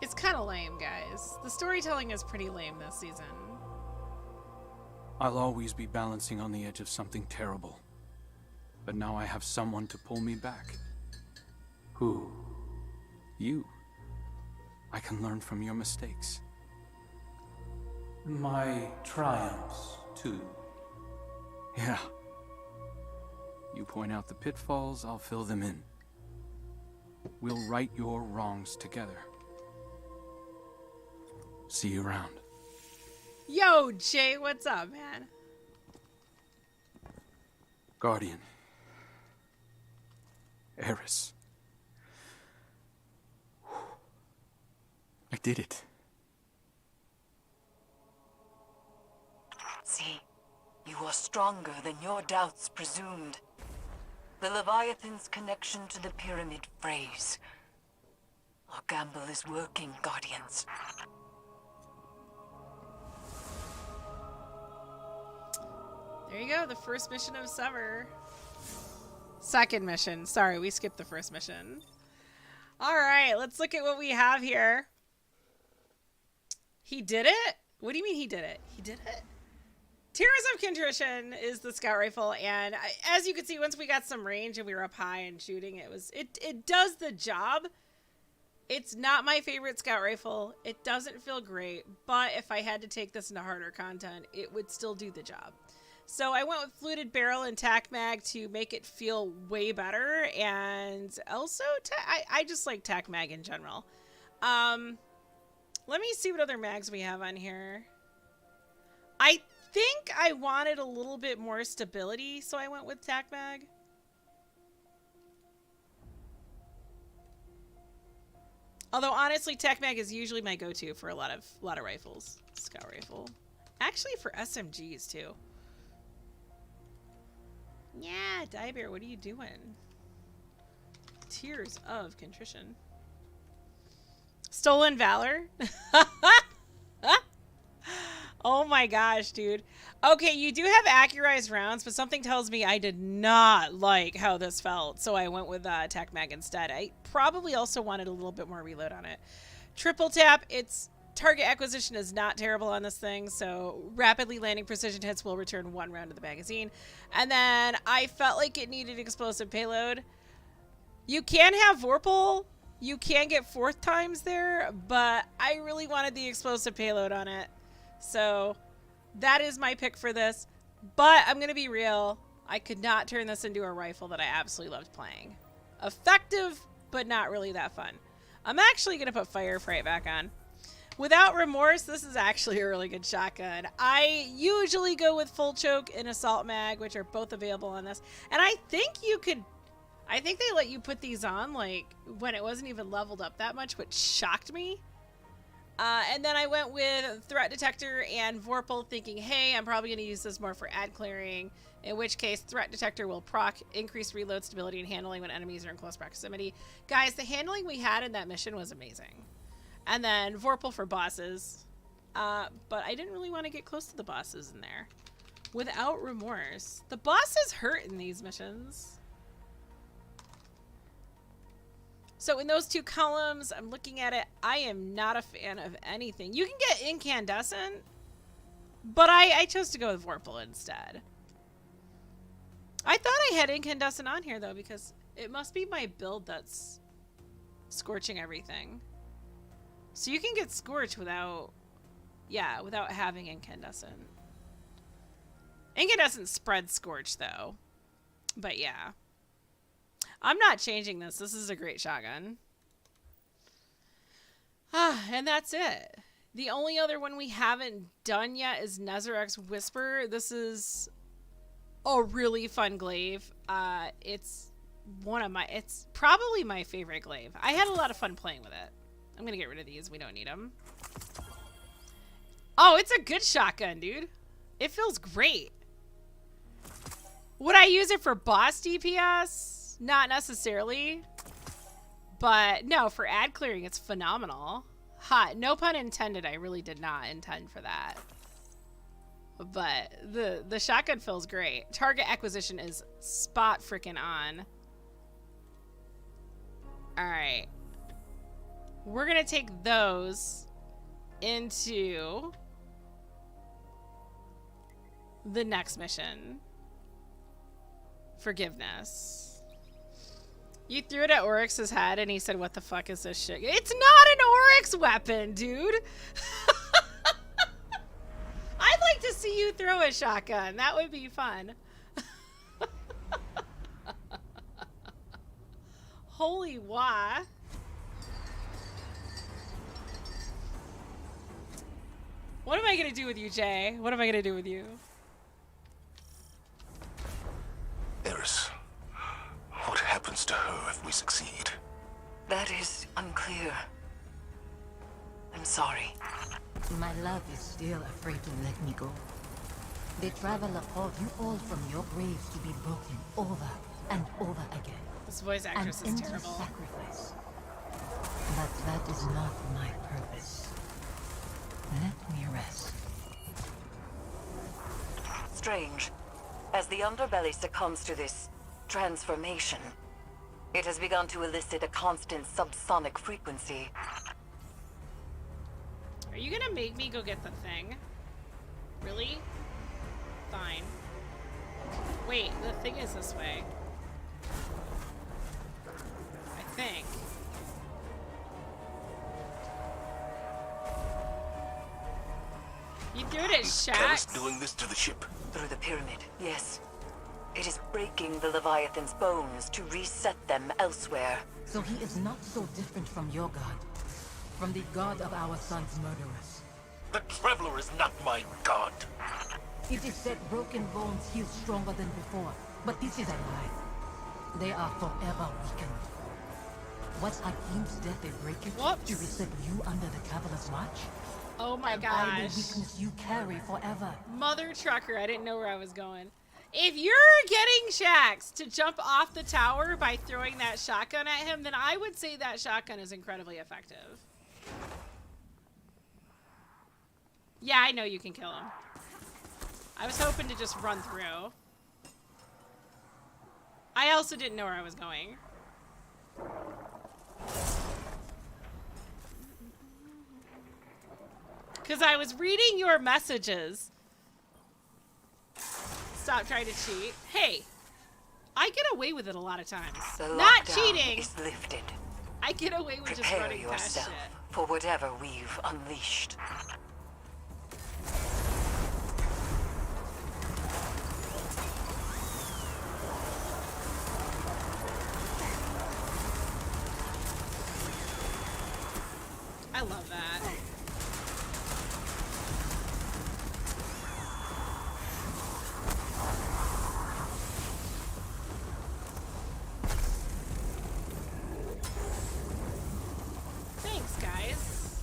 It's kind of lame, guys. The storytelling is pretty lame this season. I'll always be balancing on the edge of something terrible. But now I have someone to pull me back. Who? You. I can learn from your mistakes. My triumphs, too. Yeah. You point out the pitfalls, I'll fill them in. We'll right your wrongs together. See you around. Yo, Jay, what's up, man? Guardian. Eris. I did it. See, you are stronger than your doubts presumed. The Leviathan's connection to the pyramid phrase. Our gamble is working, Guardians. There you go, the first mission of summer. Second mission. Sorry, we skipped the first mission. All right, let's look at what we have here. He did it? What do you mean he did it? He did it? Tears of Contrition is the scout rifle, and as you can see, once we got some range and we were up high and shooting, it does the job. It's not my favorite scout rifle. It doesn't feel great, but if I had to take this into harder content, it would still do the job. So I went with fluted barrel and tac mag to make it feel way better, and also I just like tac mag in general. Let me see what other mags we have on here. I think I wanted a little bit more stability, so I went with Tac Mag. Although honestly, Tac Mag is usually my go-to for a lot of rifles. Scout rifle. Actually for SMGs too. Yeah, Diebear, what are you doing? Tears of contrition. Stolen Valor? Oh my gosh, dude. Okay, you do have accurized rounds, but something tells me I did not like how this felt, so I went with Tac Mag instead. I probably also wanted a little bit more reload on it. Triple tap, its target acquisition is not terrible on this thing, so rapidly landing precision hits will return 1 round to the magazine. And then I felt like it needed explosive payload. You can have Vorpal. You can get 4th times there, but I really wanted the explosive payload on it. So that is my pick for this. But I'm going to be real. I could not turn this into a rifle that I absolutely loved playing. Effective, but not really that fun. I'm actually going to put Firefright back on. Without Remorse, this is actually a really good shotgun. I usually go with Full Choke and Assault Mag, which are both available on this. And I think you could... I think they let you put these on, like, when it wasn't even leveled up that much, which shocked me. And then I went with Threat Detector and Vorpal, thinking, hey, I'm probably going to use this more for ad clearing, in which case Threat Detector will proc increase reload stability and handling when enemies are in close proximity. Guys, the handling we had in that mission was amazing. And then Vorpal for bosses. But I didn't really want to get close to the bosses in there. Without Remorse. The bosses hurt in these missions. So in those 2 columns, I'm looking at it. I am not a fan of anything. You can get Incandescent, but I chose to go with Vorpal instead. I thought I had Incandescent on here, though, because it must be my build that's scorching everything. So you can get Scorch without, yeah, without having Incandescent. Incandescent spreads Scorch, though. But yeah. I'm not changing this. This is a great shotgun. And that's it. The only other one we haven't done yet is Nezarec Whisper. This is a really fun glaive. It's probably my favorite glaive. I had a lot of fun playing with it. I'm gonna get rid of these. We don't need them. Oh, it's a good shotgun, dude. It feels great. Would I use it for boss DPS? Not necessarily, but no, for ad clearing, it's phenomenal. Ha, no pun intended. I really did not intend for that. But the shotgun feels great. Target acquisition is spot freaking on. All right. We're going to take those into the next mission. Forgiveness. You threw it at Oryx's head and he said, what the fuck is this shit? It's not an Oryx weapon, dude. I'd like to see you throw a shotgun. That would be fun. Holy wah. What am I going to do with you, Jay? What am I going to do with you? Eris. What happens to her if we succeed? That is unclear. I'm sorry. My love is still afraid to let me go. The Traveler called you all from your graves to be broken over and over again. This voice actress is terrible. Sacrifice. But that is not my purpose. Let me rest. Strange. As the underbelly succumbs to this transformation, it has begun to elicit a constant subsonic frequency. Are you gonna make me go get the thing? Really? Fine. Wait, the thing is this way. I think. You threw it at Shax? Doing this to the ship? Through the pyramid, yes. It is breaking the Leviathan's bones to reset them elsewhere. So he is not so different from your god. From the god of our son's murderers. The Traveler is not my god. It is said broken bones heal stronger than before, but this is a lie. They are forever weakened. Was Hakim's death a breakage Whoops. to reset you under the Traveler's Watch? Oh my Am I the gosh. weakness you carry forever? Mother trucker, I didn't know where I was going. If you're getting Shax to jump off the tower by throwing that shotgun at him, then I would say that shotgun is incredibly effective. Yeah, I know you can kill him. I was hoping to just run through. I also didn't know where I was going. Because I was reading your messages. Stop trying to cheat. Hey, I get away with it a lot of times. The Not lockdown cheating. is lifted. I get away with just Prepare running past yourself shit. for whatever we've unleashed. I love that. Thanks, guys.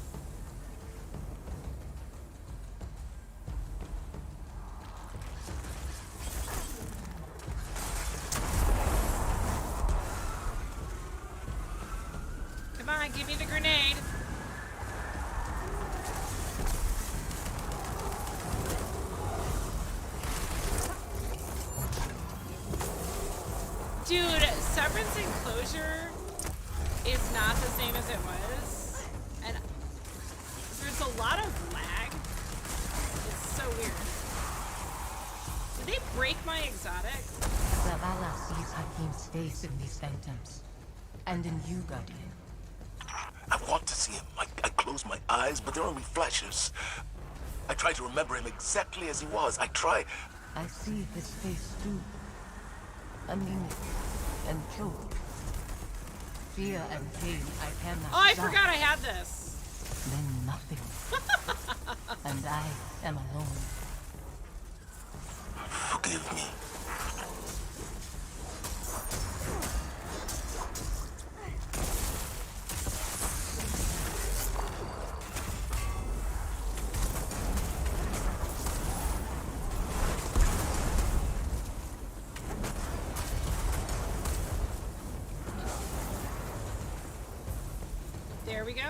Come on, give me the grenade. Dude, Severance Enclosure is not the same as it was. And there's a lot of lag. It's so weird. Did they break my exotic? Zavala sees Hakim's face in these phantoms. And in you, Guardian. I want to see him. I close my eyes, but they're only flashes. I try to remember him exactly as he was. I try. I see his face too. Anemic and choked. Fear and pain I cannot Oh, I stop. forgot I had this. Then nothing. And I am alone. Forgive me. There we go.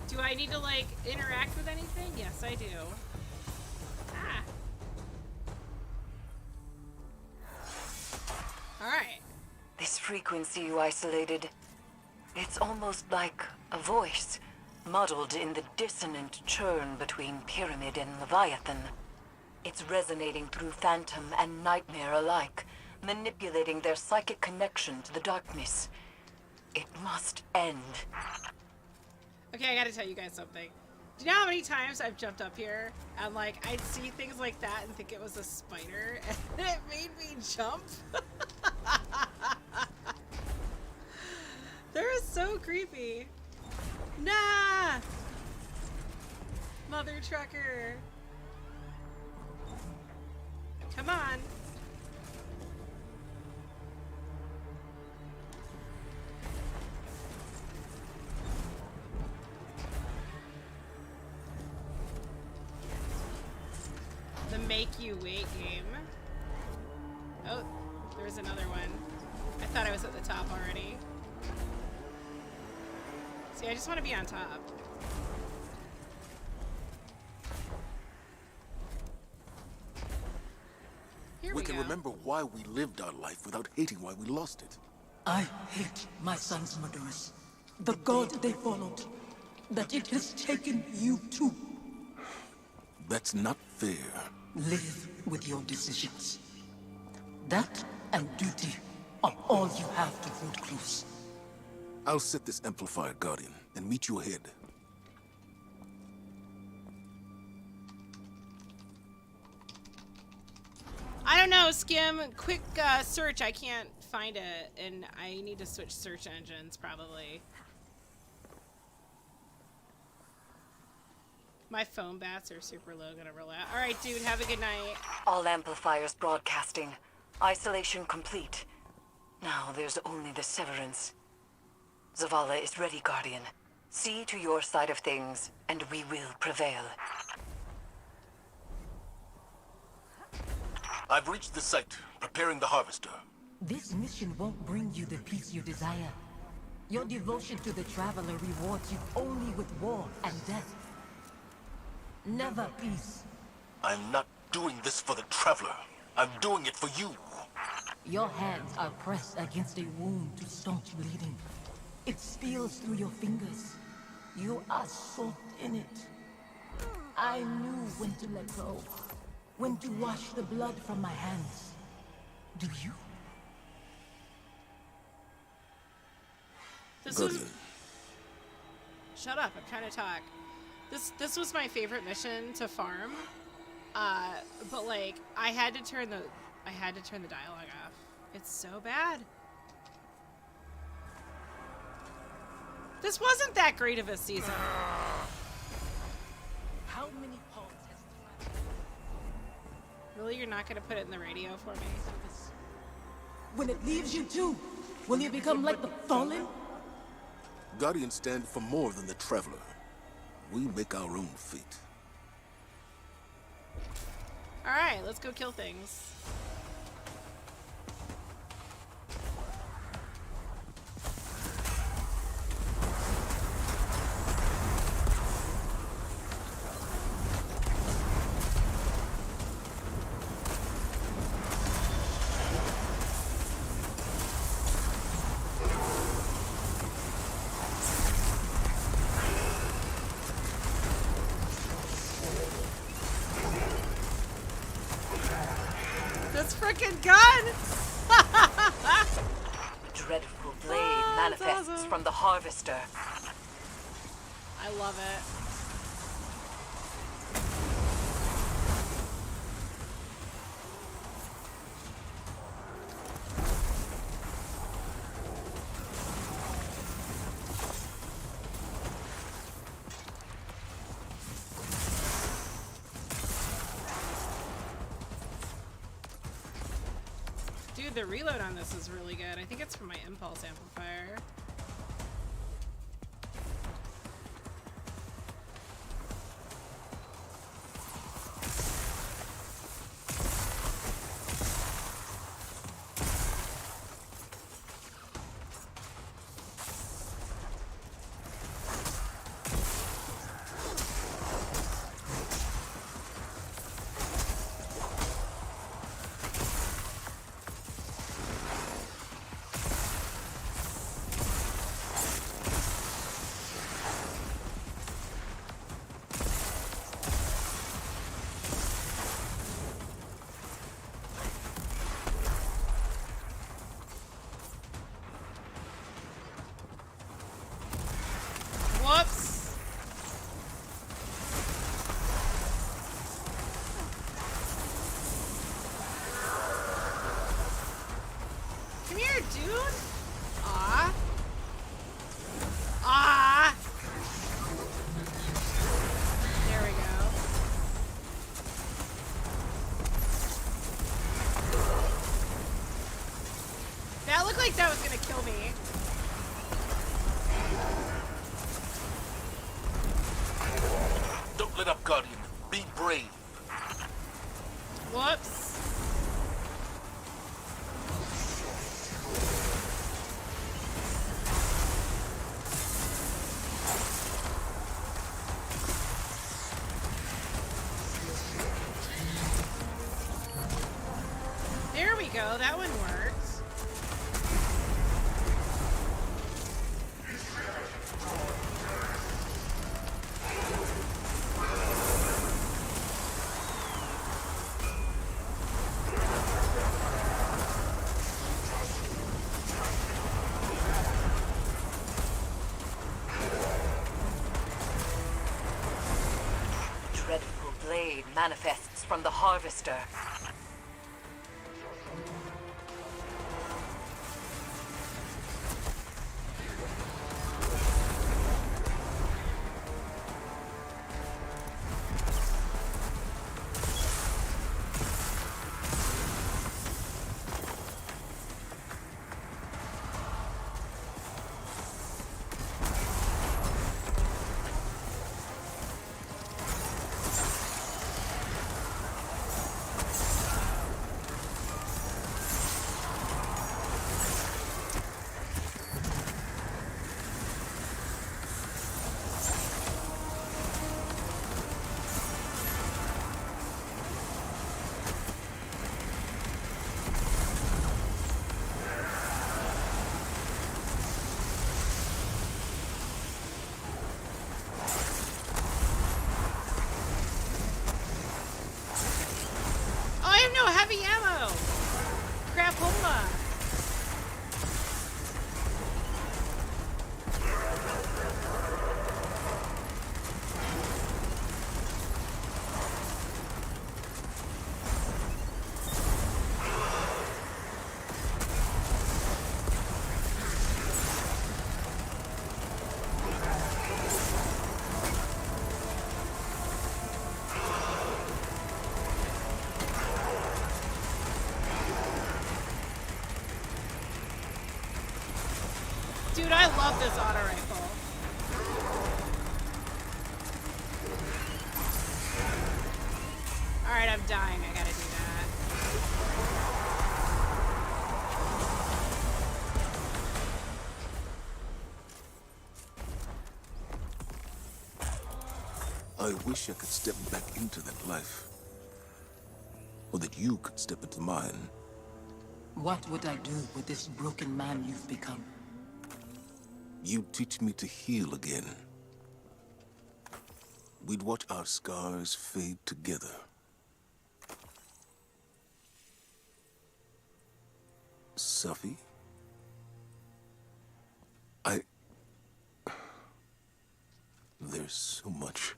Do I need to, like, interact with anything? Yes, I do. Ah. Alright. This frequency you isolated, it's almost like a voice, muddled in the dissonant churn between Pyramid and Leviathan. It's resonating through Phantom and Nightmare alike, manipulating their psychic connection to the darkness. It must end. Okay, I gotta tell you guys something. Do you know how many times I've jumped up here and, like, I'd see things like that and think it was a spider, and it made me jump? They're so creepy. Nah! Mother trucker. Come on. The make you wait game. Oh, there's another one. I thought I was at the top already. See, I just want to be on top. Here we We can go. remember why we lived our life without hating why we lost it. I hate my son's murderers. The god they followed. That it has taken you too. That's not fair. Live with your decisions. That and duty are all you have to hold close. I'll set this amplifier, Guardian, and meet you ahead. I don't know, Skim. Quick search. I can't find it, and I need to switch search engines probably. My foam bats are super low, gonna roll out. Alright, dude, have a good night. All amplifiers broadcasting. Isolation complete. Now there's only the Severance. Zavala is ready, Guardian. See to your side of things, and we will prevail. I've reached the site, preparing the harvester. This mission won't bring you the peace you desire. Your devotion to the Traveler rewards you only with war and death. Never peace. I'm not doing this for the Traveler. I'm doing it for you. Your hands are pressed against a wound to staunch bleeding. It spills through your fingers. You are soaked in it. I knew when to let go. When to wash the blood from my hands. Do you? This was... Shut up, I'm trying to talk. This was my favorite mission to farm. But like I had to turn the dialogue off. It's so bad. This wasn't that great of a season. How many pawns has Really, you're not gonna put it in the radio for me? When it leaves you too, will you become like the Fallen? Guardians stand for more than the Traveler. We make our own fate. Alright, let's go kill things. Frickin' gun! Dreadful blade manifests awesome. from the Harvester. I love it. Dude, the reload on this is really good. I think it's from my impulse amplifier. Whoops! Come here, dude! Ah! Ah! There we go. That looked like that was gonna kill me. Don't let up, Guardian. Be brave. Whoops. There we go. That one worked. Dreadful blade manifests from the Harvester. heavy ammo! Crapola! Dude, I love this auto rifle. Alright, I'm dying. I gotta do that. I wish I could step back into that life. Or that you could step into mine. What would I do with this broken man you've become? You teach me to heal again. We'd watch our scars fade together. Safi? There's so much.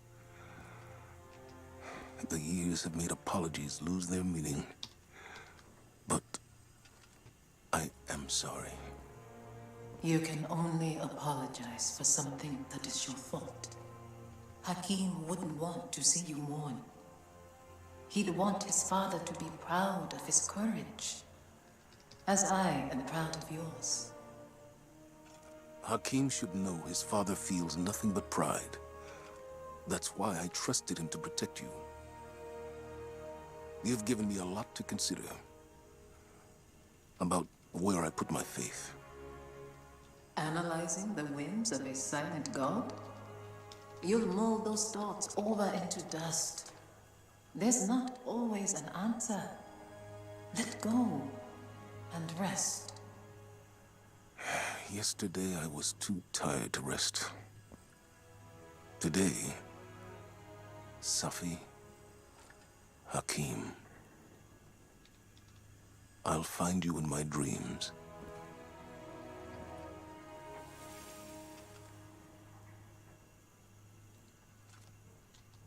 The years have made apologies lose their meaning. But I am sorry. You can only apologize for something that is your fault. Hakim wouldn't want to see you mourn. He'd want his father to be proud of his courage, as I am proud of yours. Hakim should know his father feels nothing but pride. That's why I trusted him to protect you. You've given me a lot to consider about where I put my faith. Analyzing the whims of a silent god? You'll mold those thoughts over into dust. There's not always an answer. Let go and rest. Yesterday I was too tired to rest. Today, Safi, Hakim, I'll find you in my dreams.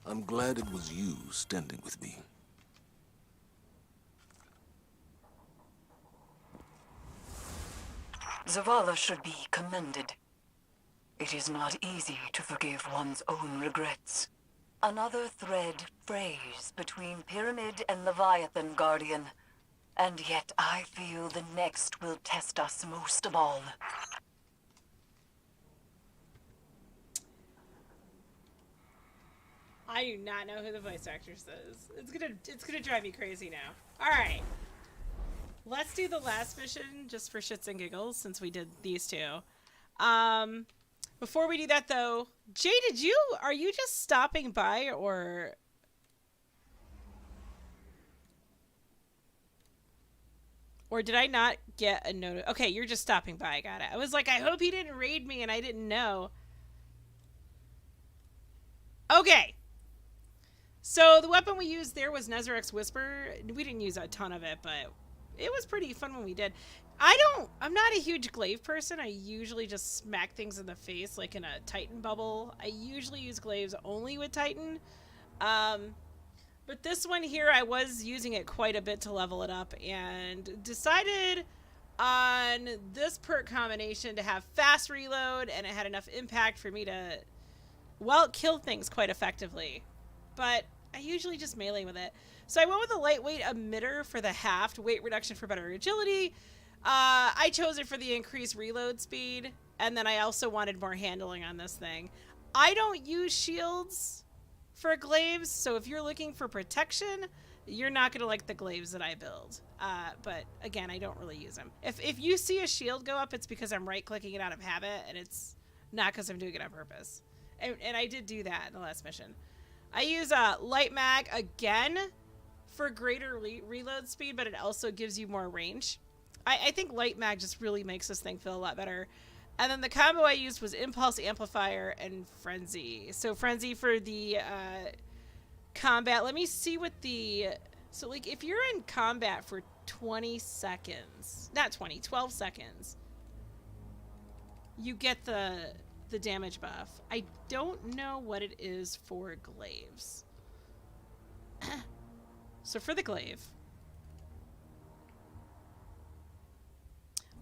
I'm glad it was you standing with me. Zavala should be commended. It is not easy to forgive one's own regrets. Another thread frays between Pyramid and Leviathan, Guardian. And yet I feel the next will test us most of all. I do not know who the voice actor is. It's gonna drive me crazy now. Alright. Let's do the last mission just for shits and giggles since we did these two. Before we do that though, Jay, are you just stopping by or did I not get a note? Okay, you're just stopping by. I got it. I was like, I hope he didn't raid me and I didn't know. Okay. So the weapon we used there was Nezarek's Whisper. We didn't use a ton of it, but it was pretty fun when we did. I'm not a huge glaive person. I usually just smack things in the face like in a Titan bubble. I usually use glaives only with Titan. But this one here, I was using it quite a bit to level it up and decided on this perk combination to have fast reload, and it had enough impact for me to, well, kill things quite effectively. But I usually just melee with it. So I went with a lightweight emitter for the haft, weight reduction for better agility. I chose it for the increased reload speed, and then I also wanted more handling on this thing. I don't use shields for glaives, so if you're looking for protection, you're not going to like the glaives that I build. But again, I don't really use them. If you see a shield go up, it's because I'm right-clicking it out of habit, and it's not because I'm doing it on purpose. And I did do that in the last mission. I use light mag again for greater reload speed, but it also gives you more range. I think light mag just really makes this thing feel a lot better. And then the combo I used was Impulse Amplifier and Frenzy. So Frenzy for the combat. Let me see what the So, like, if you're in combat for 20 seconds, not 20, 12 seconds, you get the damage buff. I don't know what it is for glaives. So for the glaive,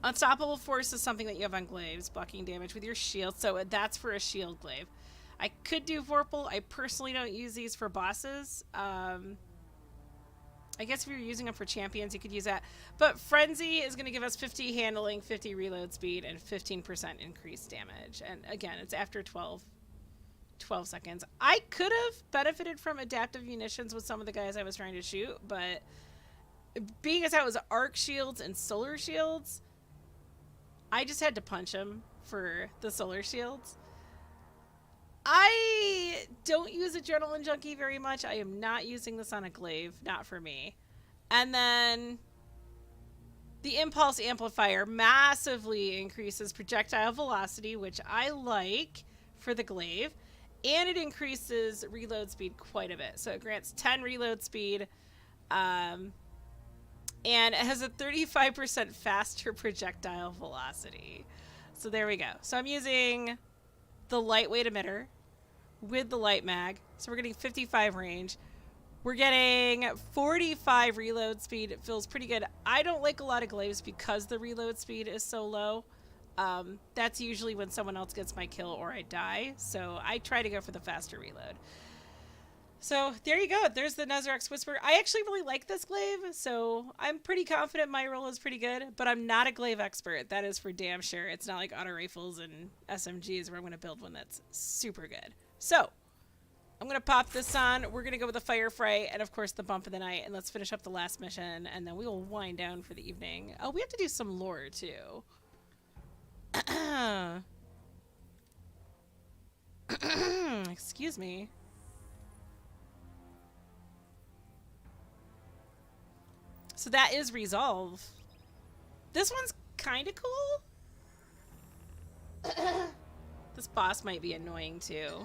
unstoppable force is something that you have on glaives, blocking damage with your shield. So that's for a shield glaive. I could do Vorpal. I personally don't use these for bosses. I guess if you're using them for champions, you could use that. But Frenzy is going to give us 50 handling, 50 reload speed, and 15% increased damage. And again, it's after 12 seconds. I could have benefited from adaptive munitions with some of the guys I was trying to shoot, but being as how it was arc shields and solar shields, I just had to punch them for the solar shields. I don't use Adrenaline Junkie very much. I am not using this on a glaive. Not for me. And then the Impulse Amplifier massively increases projectile velocity, which I like for the glaive. And it increases reload speed quite a bit. So it grants 10 reload speed. And it has a 35% faster projectile velocity. So there we go. So I'm using the lightweight emitter with the light mag. So we're getting 55 range. We're getting 45 reload speed. It feels pretty good. I don't like a lot of glaives because the reload speed is so low. That's usually when someone else gets my kill or I die. So I try to go for the faster reload. So there you go. There's the Nezarec Whisper. I actually really like this glaive, so I'm pretty confident my roll is pretty good, but I'm not a glaive expert. That is for damn sure. It's not like auto rifles and SMGs where I'm going to build one that's super good. So I'm going to pop this on. We're going to go with the Fire Fright and, of course, the Bump of the Night, and let's finish up the last mission, and then we will wind down for the evening. Oh, we have to do some lore, too. Excuse me. So that is Resolve. This one's kind of cool. This boss might be annoying too.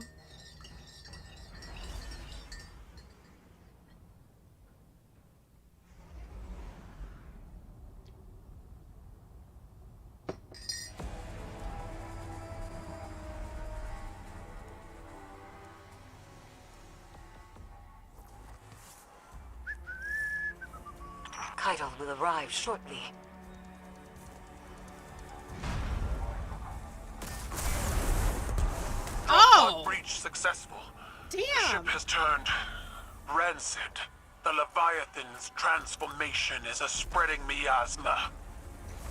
Keitel will arrive shortly. Oh! Breach successful. Damn! The ship has turned rancid. The Leviathan's transformation is a spreading miasma.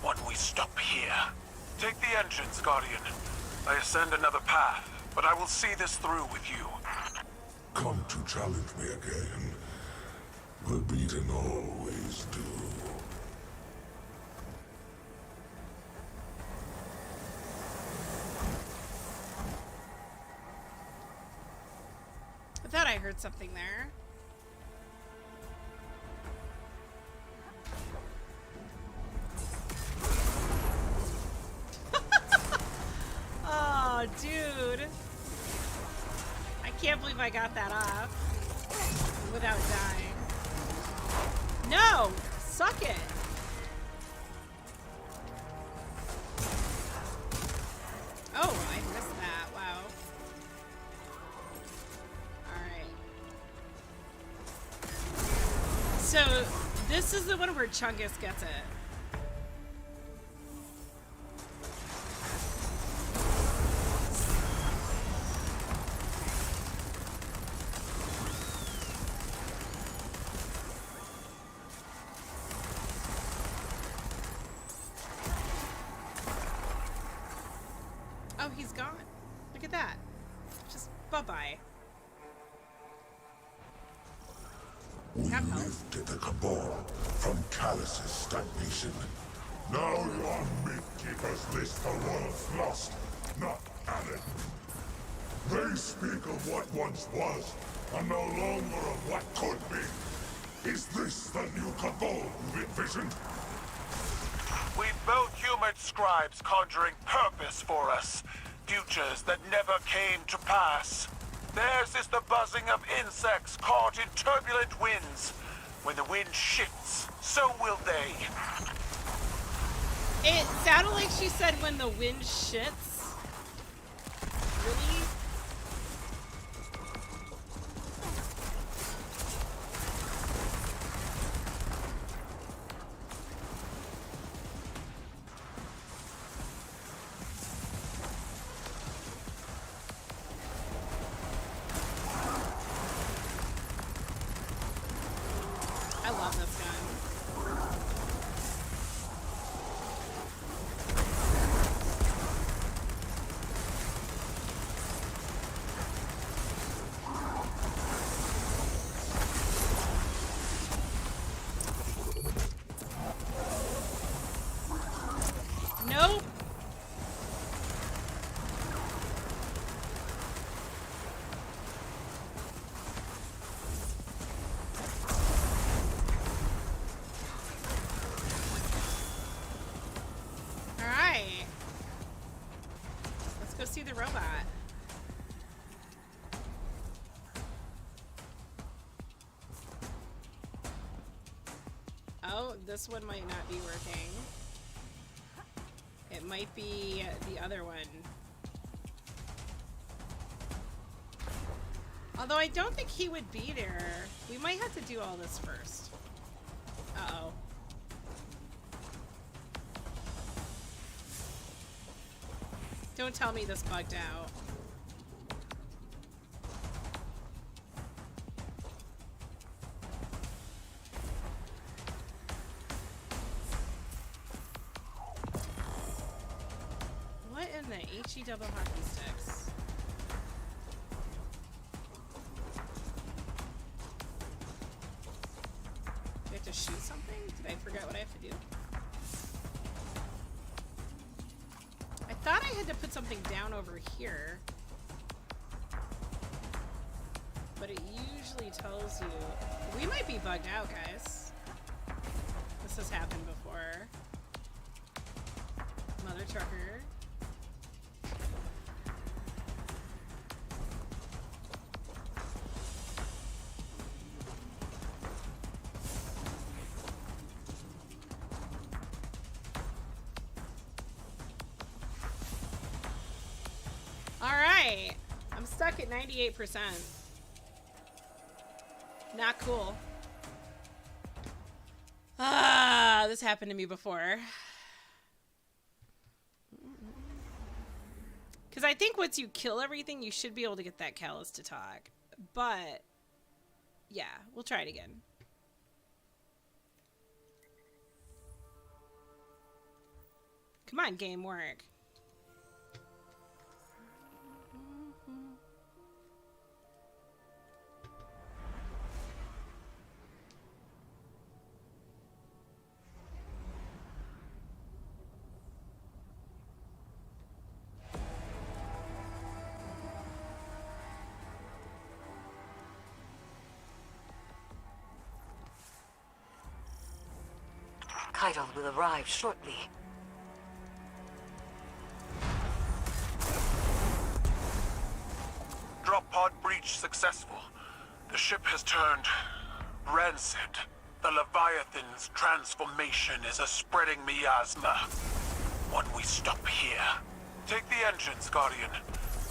When we stop here, take the entrance, Guardian. I ascend another path, but I will see this through with you. Come to challenge me again. The beaten always do. I thought I heard something there. Oh, dude. I can't believe I got that off without dying. No! Suck it! Oh, I missed that. Wow. Alright. So, this is the one where Chungus gets it. Oh, he's gone. Look at that. Just bye-bye. We lifted the Cabal from Callus' stagnation. Now you're on Midkeeper's list for world's lost, not added. They speak of what once was, and no longer of what could be. Is this the new Cabal you've envisioned? We both humored scribes conjuring purpose for us. Futures that never came to pass. Theirs is the buzzing of insects caught in turbulent winds. When the wind shifts, so will they. It sounded like she said when the wind shits. Really? I love this gun. Nope. All right. Let's go see the robot. Oh, this one might not be working. It might be the other one. Although I don't think he would be there. We might have to do all this first. Uh-oh. Don't tell me this bugged out. What in the HE double hockey sticks? Do I have to shoot something? Did I forget what I have to do? I thought I had to put something down over here. But it usually tells you... We might be bugged out, guys. This has happened before. Mother trucker. Alright. I'm stuck at 98%. Not cool. Ah, this happened to me before. Because I think once you kill everything, you should be able to get that callus to talk. But, yeah, we'll try it again. Come on, game, work. Keitel will arrive shortly. Drop pod breach successful. The ship has turned rancid. The Leviathan's transformation is a spreading miasma. When we stop here, take the engines, Guardian.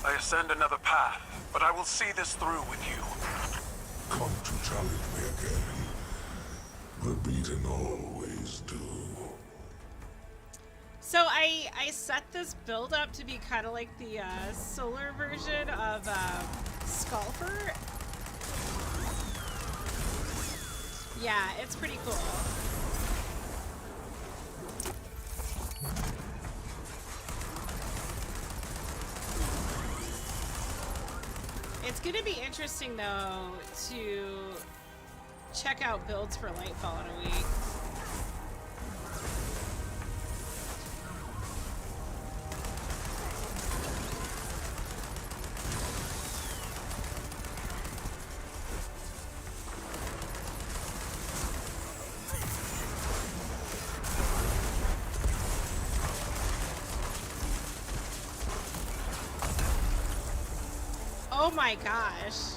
I ascend another path, but I will see this through with you. Come to challenge me again. The beaten always do. So I set this build up to be kind of like the solar version of Skullfer. Yeah, it's pretty cool. It's gonna be interesting though to check out builds for Lightfall in a week. Oh my gosh.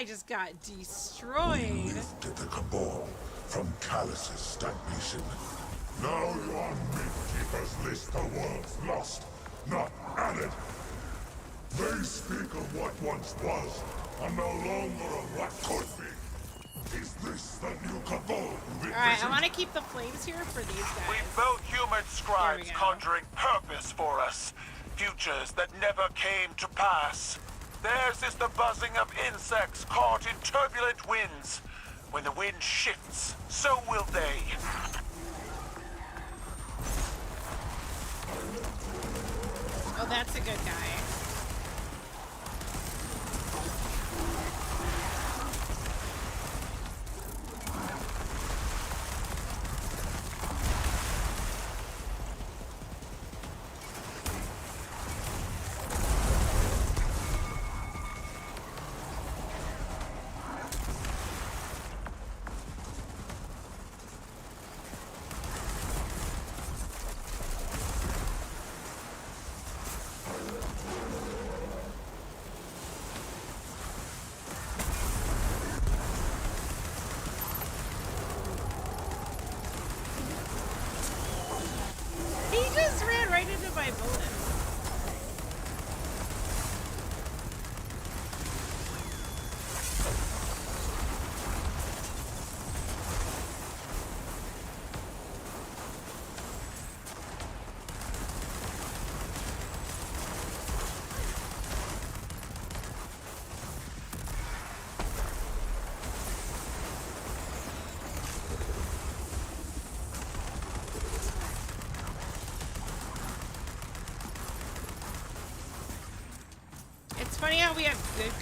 guy just got destroyed. Lifted the Cabal from Callus's stagnation. Now you're on Midkeeper's list of world's lost, not added. They speak of what once was, and no longer of what could be. Is this the new Cabal? Alright, I want to keep the flames here for these guys. We both human scribes go. conjuring purpose for us. Futures that never came to pass. Theirs is the buzzing of insects caught in turbulent winds. When the wind shifts, so will they. Oh, that's a good guy. He just ran right into my bullet. It's funny how we have good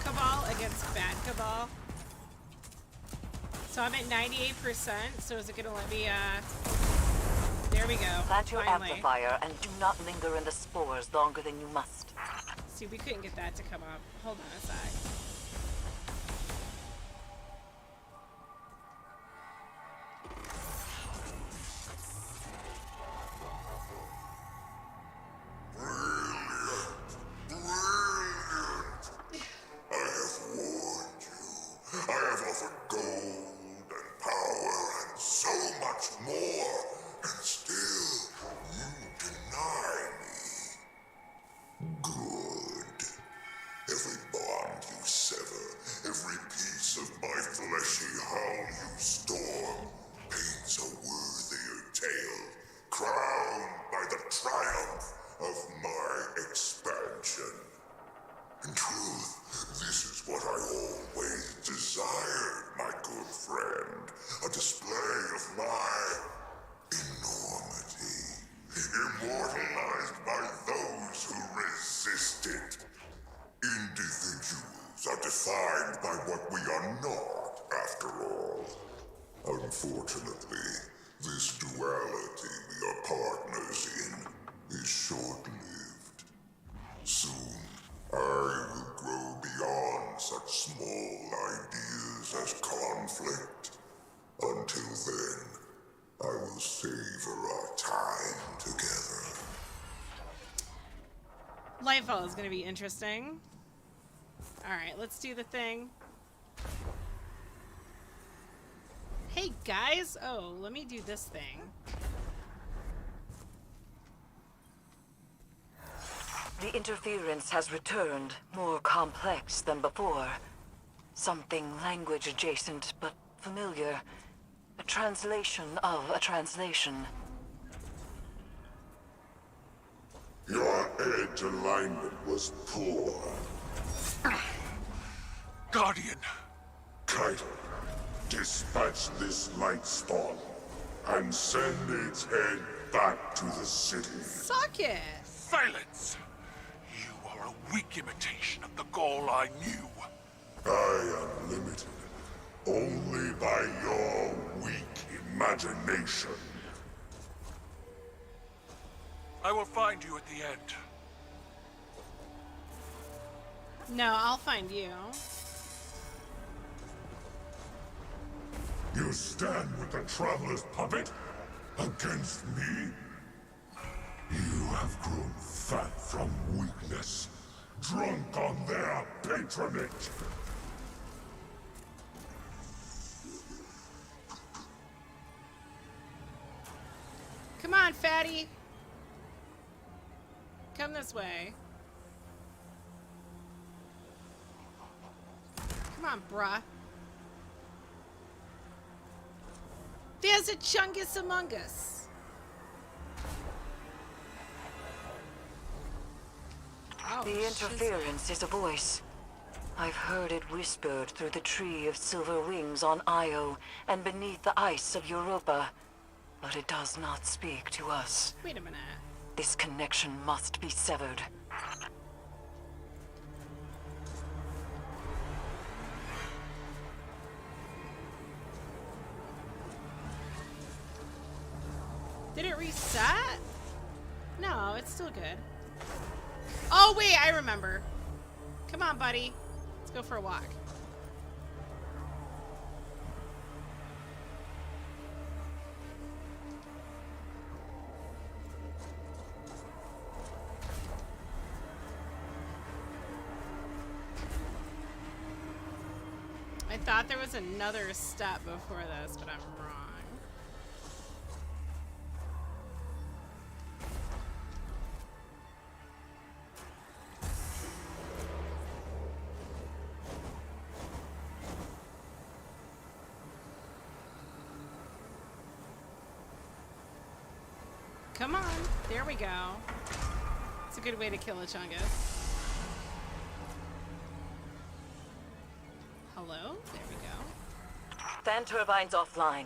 Cabal against bad Cabal. So I'm at 98%, so is it gonna let me, there we go. Plant your finally. amplifier and do not linger in the spores longer than you must. See, we couldn't get that to come up. Hold on a sec. Unfortunately, this duality we are partners in is short-lived. Soon, I will grow beyond such small ideas as conflict. Until then, I will savor our time together. Lightfall is gonna be interesting. Alright, let's do the thing. Hey guys! Oh, let me do this thing. The interference has returned, more complex than before. Something language adjacent, but familiar. A translation of a translation. Your edge alignment was poor. Guardian! Kaito, dispatch this light spawn and send its head back to the city. Suck it! Silence! You are a weak imitation of the Gaul I knew. I am limited only by your weak imagination. I will find you at the end. No, I'll find you. You stand with the Traveler's puppet against me? You have grown fat from weakness, drunk on their patronage. on, fatty. Come this way. Come on, bruh. There's a Chungus among us. Oh, The interference is a voice. I've heard it whispered through the tree of silver wings on Io and beneath the ice of Europa. But it does not speak to us. Wait a minute. This connection must be severed. Did it reset? No, it's still good. Oh, wait, I remember. Come on, buddy. Let's go for a walk. I thought there was another step before this, but I'm wrong. Come on. There we go. It's a good way to kill a Chungus. Hello? There we go. Fan turbines offline.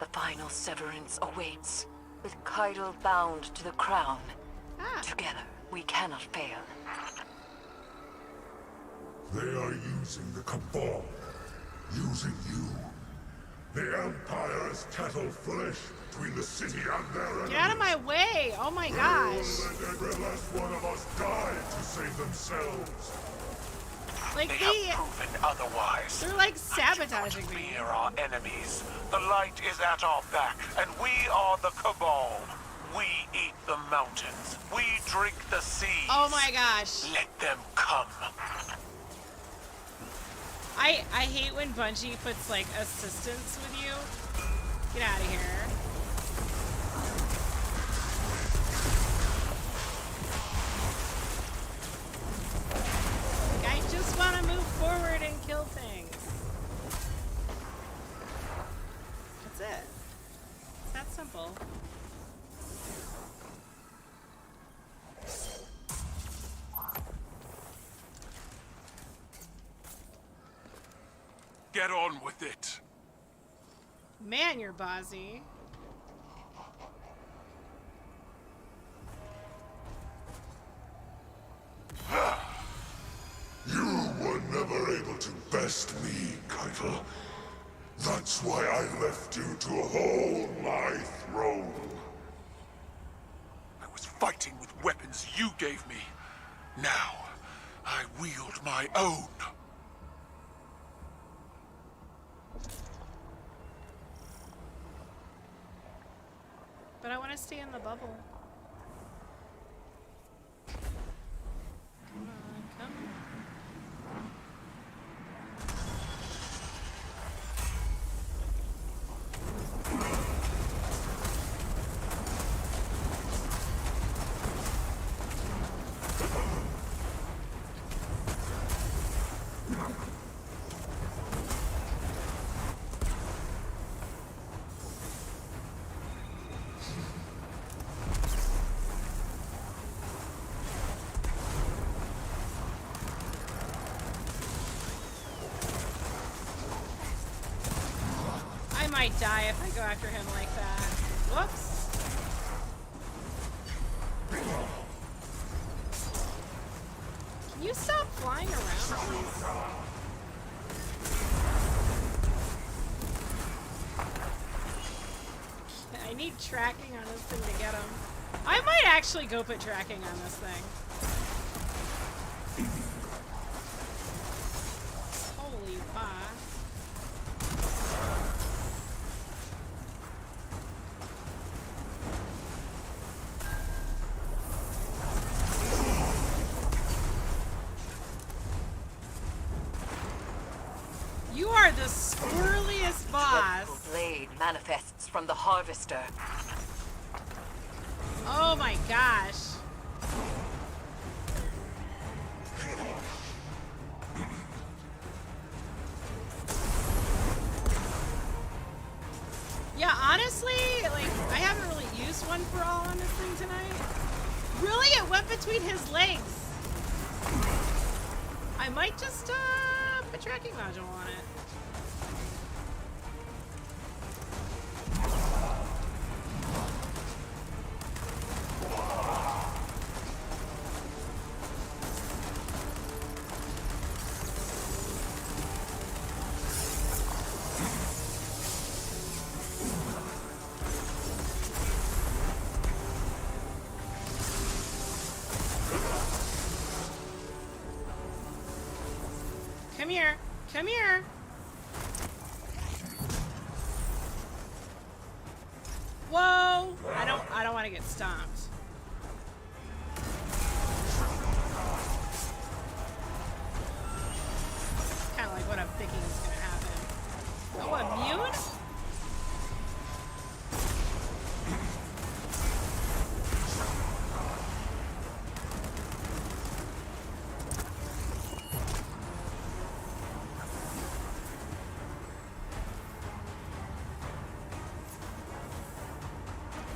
The final severance awaits. With Kaido bound to the crown. Ah. Together, we cannot fail. They are using the Cabal. Using you. The Empire is cattle flesh between the city and their enemies. Get out of my way! Oh my gosh! Let every last one of us die to save themselves. Like They have proven otherwise. they're like sabotaging me. Fear our enemies. The light is at our back, and we are the Cabal. We eat the mountains. We drink the seas. Oh my gosh. Let them come. I hate when Bungie puts like assistants with you. Get out of here. Like, I just want to move forward and kill things. That's it. It's that simple. Get on with it. Man, you're bossy. You were never able to best me, Keitel. That's why I left you to hold my throne. I was fighting with weapons you gave me. Now, I wield my own. But I want to stay in the bubble. Come on, come on. I might die if I go after him like that. Whoops. Can you stop flying around, please? I need tracking on this thing to get him. I might actually go put tracking on this thing. Holy fuck. You are the squirreliest boss. Dreadful blade manifests from the Harvester. Oh my gosh. Yeah, honestly, like, I haven't really used one for all on this thing tonight. Really? It went between his legs. I might just, put a tracking module on it. Come here. Come here. Whoa! I don't want to get stomped. Kind of like what I'm thinking is going to happen. Oh, immune?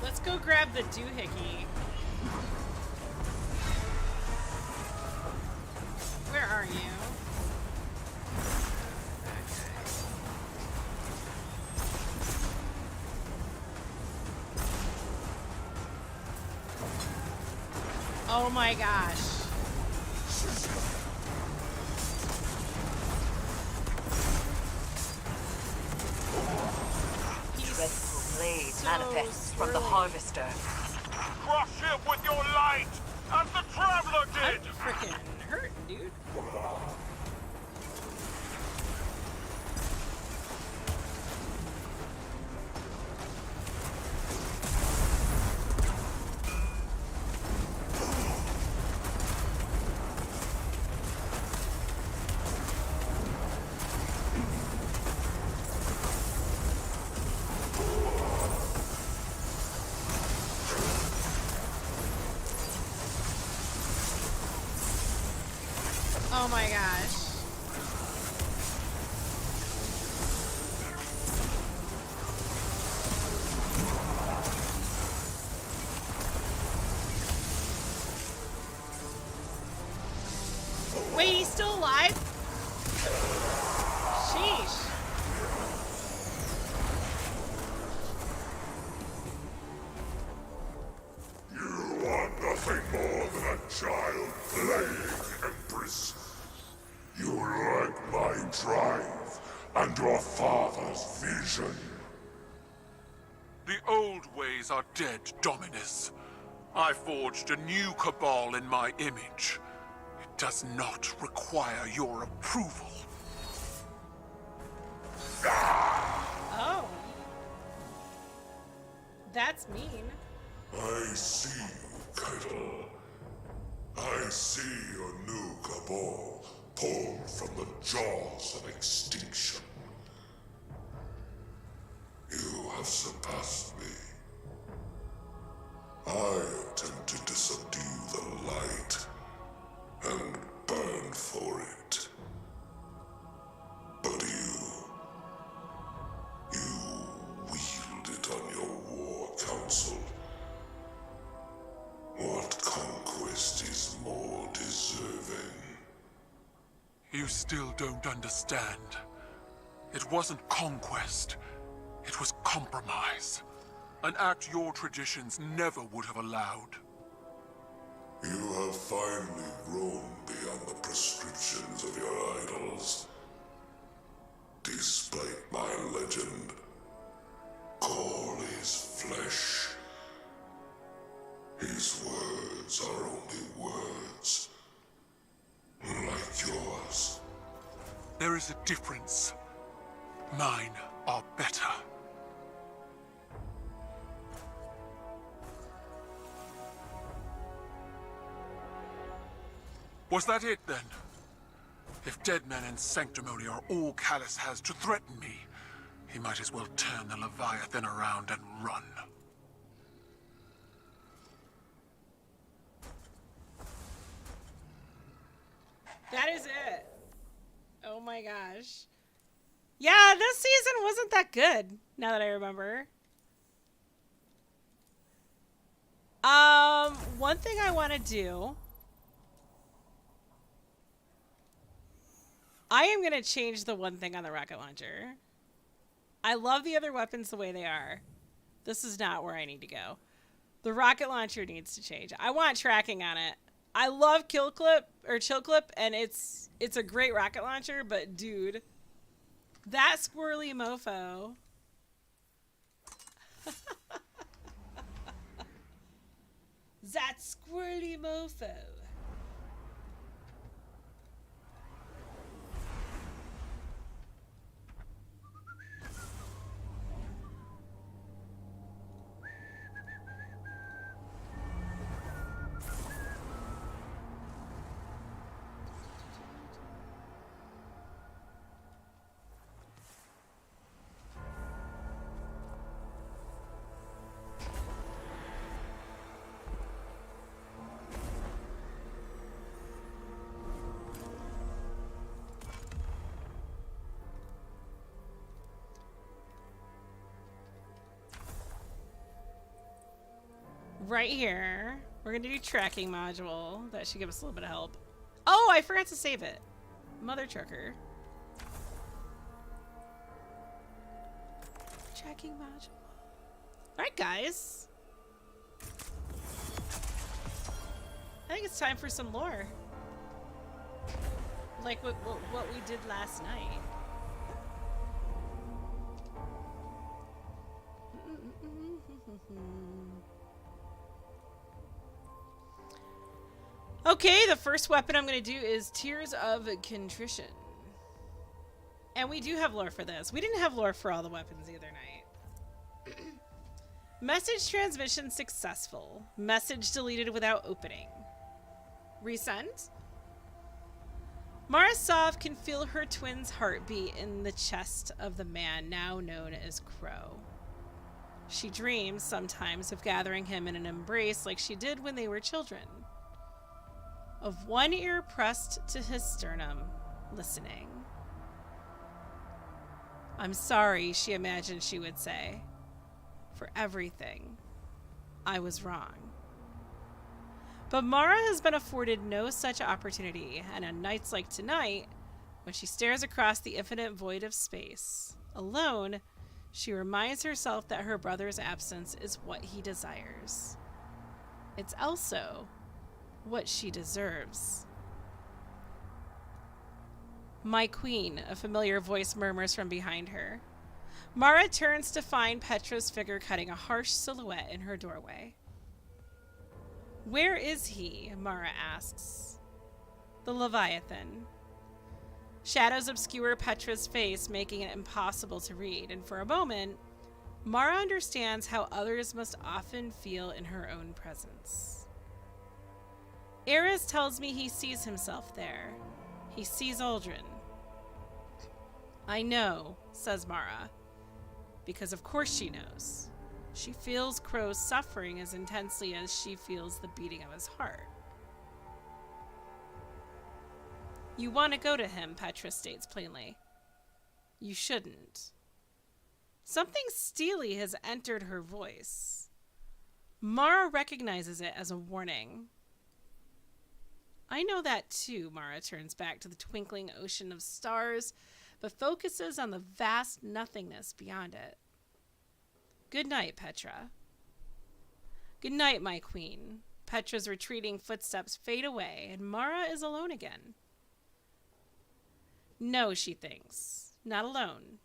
Let's go grab the doohickey. Where are you? Oh my gosh. Dreadful blade so manifests from the swirly. harvester. Crush him with your light, as the Traveler I'm did! freaking hurt, dude. Oh my gosh. Wait, he's still alive? Sheesh. You are nothing more than a child playing, Empress. You lack my drive and your father's vision. The old ways are dead, Dominus. I forged a new cabal in my image. It does not require your approval. Oh. That's mean. I see you, Keitel. I see your new cabal pulled from the jaws of extinction. You have surpassed me. I attempted to subdue the light and burn for it. But you wield it on your war council. What conquest is more deserving? You still don't understand. It wasn't conquest. It was compromise. An act your traditions never would have allowed. You have finally grown beyond the prescriptions of your idols. Despite my legend, Call is flesh. His words are only words. Like yours. There is a difference. Mine are better. Was that it, then? If dead men and sanctimony are all Callus has to threaten me, he might as well turn the Leviathan around and run. That is it. Oh my gosh. Yeah, this season wasn't that good, now that I remember. One thing I want to do... I am going to change the one thing on the rocket launcher. I love the other weapons the way they are. This is not where I need to go. The rocket launcher needs to change. I want tracking on it. I love Chill Clip, and it's a great rocket launcher, but dude, that squirrely mofo. That squirrely mofo. Right here, we're gonna do tracking module. That should give us a little bit of help. Oh, I forgot to save it. Mother trucker. Tracking module. All right, guys. I think it's time for some lore. Like what we did last night. Okay, the first weapon I'm going to do is Tears of Contrition. And we do have lore for this. We didn't have lore for all the weapons the other night. Message transmission successful. Message deleted without opening. Resend. Marasov can feel her twin's heartbeat in the chest of the man now known as Crow. She dreams sometimes of gathering him in an embrace like she did when they were children. Of one ear pressed to his sternum, listening. I'm sorry, she imagined she would say. For everything. I was wrong. But Mara has been afforded no such opportunity, and on nights like tonight, when she stares across the infinite void of space, alone, she reminds herself that her brother's absence is what he desires. It's also what she deserves. My queen, a familiar voice murmurs from behind her. Mara turns to find Petra's figure cutting a harsh silhouette in her doorway. Where is he? Mara asks. The Leviathan. Shadows obscure Petra's face, making it impossible to read, and for a moment, Mara understands how others must often feel in her own presence. Ares tells me he sees himself there. He sees Uldren. I know, says Mara, because of course she knows. She feels Crow's suffering as intensely as she feels the beating of his heart. You want to go to him, Petra states plainly. You shouldn't. Something steely has entered her voice. Mara recognizes it as a warning. I know that too, Mara turns back to the twinkling ocean of stars, but focuses on the vast nothingness beyond it. Good night, Petra. Good night, my queen. Petra's retreating footsteps fade away, and Mara is alone again. No, she thinks. Not alone.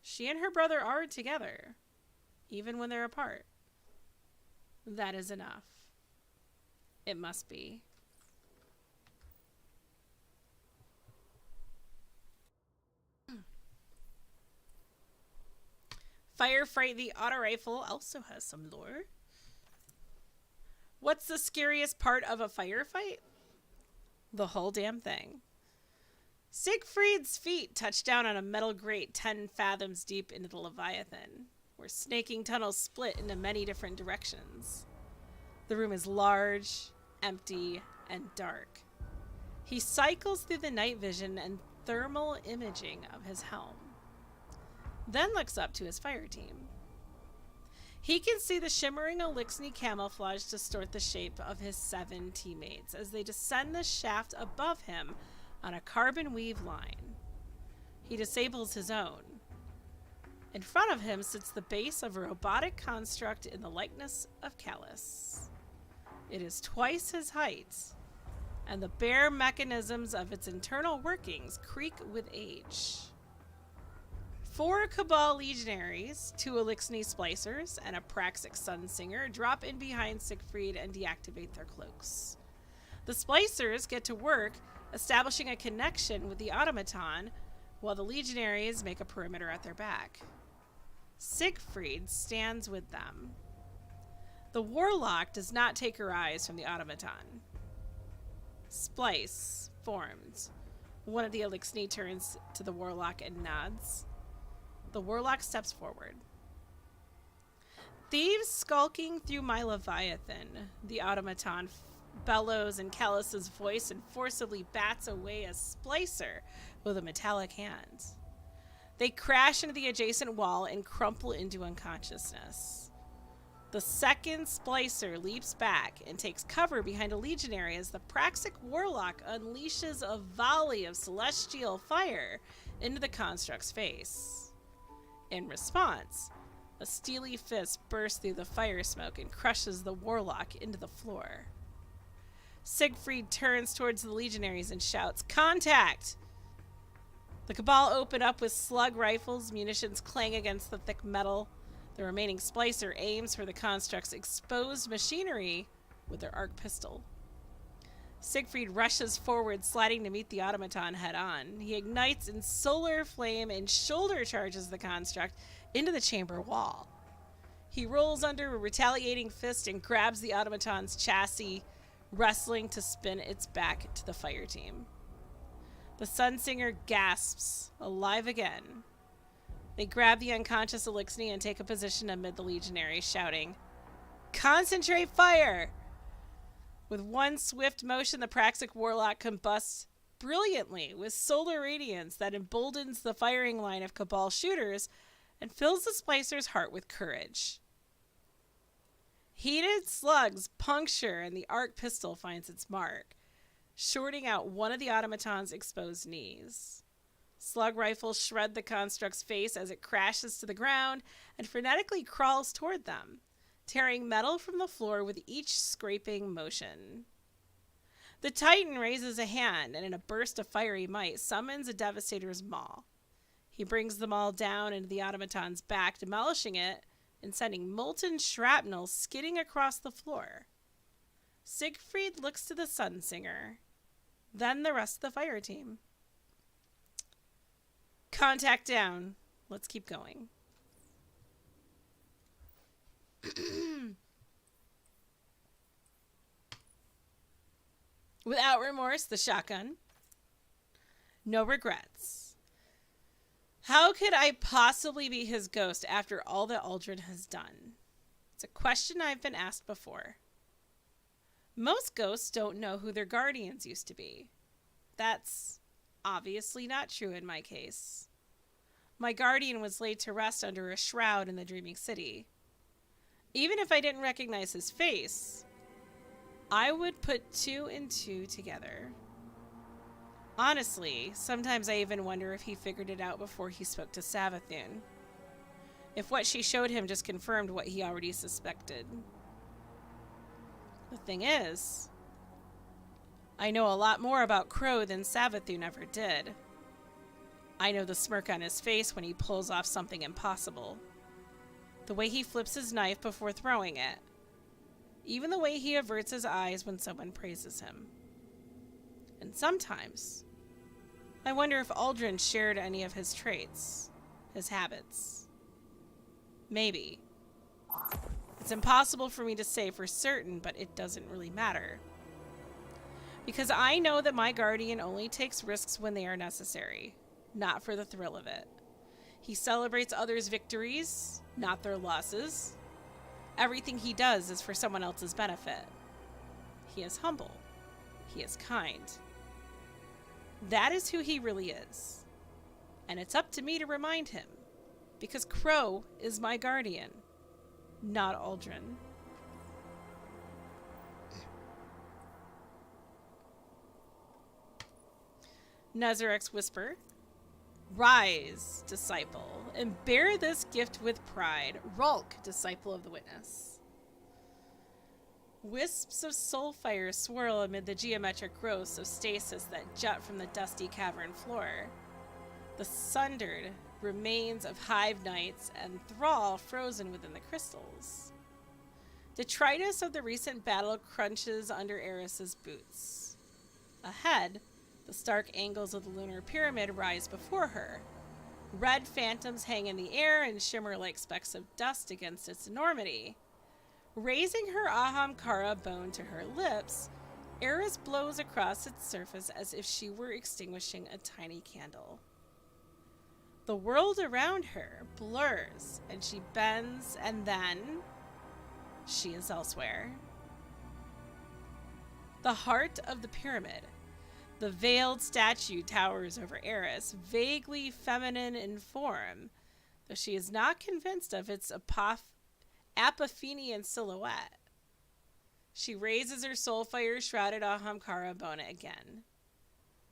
She and her brother are together, even when they're apart. That is enough. It must be. Firefight the auto rifle also has some lore. What's the scariest part of a firefight? The whole damn thing. Siegfried's feet touch down on a metal grate 10 fathoms deep into the Leviathan, where snaking tunnels split into many different directions. The room is large, empty, and dark. He cycles through the night vision and thermal imaging of his helm, then looks up to his fire team. He can see the shimmering Eliksni camouflage distort the shape of his 7 teammates as they descend the shaft above him on a carbon weave line. He disables his own. In front of him sits the base of a robotic construct in the likeness of Callus. It is twice his height, and the bare mechanisms of its internal workings creak with age. 4 Cabal legionaries, 2 Eliksni splicers, and a Praxic Sunsinger drop in behind Siegfried and deactivate their cloaks. The splicers get to work establishing a connection with the automaton, while the legionaries make a perimeter at their back. Siegfried stands with them. The warlock does not take her eyes from the automaton. Splice formed. One of the Eliksni turns to the warlock and nods. The warlock steps forward. Thieves skulking through my Leviathan. The automaton bellows in Callus's voice and forcibly bats away a splicer with a metallic hand. They crash into the adjacent wall and crumple into unconsciousness. The second splicer leaps back and takes cover behind a legionary as the Praxic warlock unleashes a volley of celestial fire into the construct's face. In response, a steely fist bursts through the fire smoke and crushes the warlock into the floor. Siegfried turns towards the legionaries and shouts, "Contact!" The Cabal open up with slug rifles, munitions clang against the thick metal. The remaining splicer aims for the construct's exposed machinery with their arc pistol. Siegfried rushes forward, sliding to meet the automaton head-on. He ignites in solar flame and shoulder charges the construct into the chamber wall. He rolls under a retaliating fist and grabs the automaton's chassis, wrestling to spin its back to the fire team. The Sunsinger gasps, alive again. They grab the unconscious Eliksni and take a position amid the legionaries, shouting, "Concentrate fire!" With one swift motion, the Praxic warlock combusts brilliantly with solar radiance that emboldens the firing line of Cabal shooters and fills the splicer's heart with courage. Heated slugs puncture and the arc pistol finds its mark, shorting out one of the automaton's exposed knees. Slug rifles shred the construct's face as it crashes to the ground and frenetically crawls toward them, tearing metal from the floor with each scraping motion. The Titan raises a hand and in a burst of fiery might summons a Devastator's Maw. He brings the maul down into the automaton's back, demolishing it and sending molten shrapnel skidding across the floor. Siegfried looks to the Sunsinger, then the rest of the fire team. Contact down. Let's keep going. Without remorse, the shotgun. No regrets. How could I possibly be his ghost after all that Uldren has done? It's a question I've been asked before. Most ghosts don't know who their guardians used to be. That's obviously not true in my case. My guardian was laid to rest under a shroud in the Dreaming City. Even if I didn't recognize his face, I would put 2 and 2 together. Honestly, sometimes I even wonder if he figured it out before he spoke to Savathun. If what she showed him just confirmed what he already suspected. The thing is, I know a lot more about Crow than Savathun ever did. I know the smirk on his face when he pulls off something impossible. The way he flips his knife before throwing it. Even the way he averts his eyes when someone praises him. And sometimes, I wonder if Uldren shared any of his traits, his habits. Maybe. It's impossible for me to say for certain, but it doesn't really matter. Because I know that my guardian only takes risks when they are necessary, not for the thrill of it. He celebrates others' victories, not their losses. Everything he does is for someone else's benefit. He is humble. He is kind. That is who he really is. And it's up to me to remind him, because Crow is my guardian, not Aldrin. Nezarek's whisper. Rise, disciple, and bear this gift with pride. Rulk, disciple of the witness. Wisps of soul fire swirl amid the geometric growths of stasis that jut from the dusty cavern floor. The sundered remains of hive knights and Thrall frozen within the crystals. Detritus of the recent battle crunches under Eris's boots. Ahead, the stark angles of the lunar pyramid rise before her. Red phantoms hang in the air and shimmer like specks of dust against its enormity. Raising her Ahamkara bone to her lips, Eris blows across its surface as if she were extinguishing a tiny candle. The world around her blurs, and she bends, and then she is elsewhere. The heart of the pyramid. The veiled statue towers over Eris, vaguely feminine in form, though she is not convinced of its Apophenian silhouette. She raises her soulfire-shrouded Ahamkara Bona again.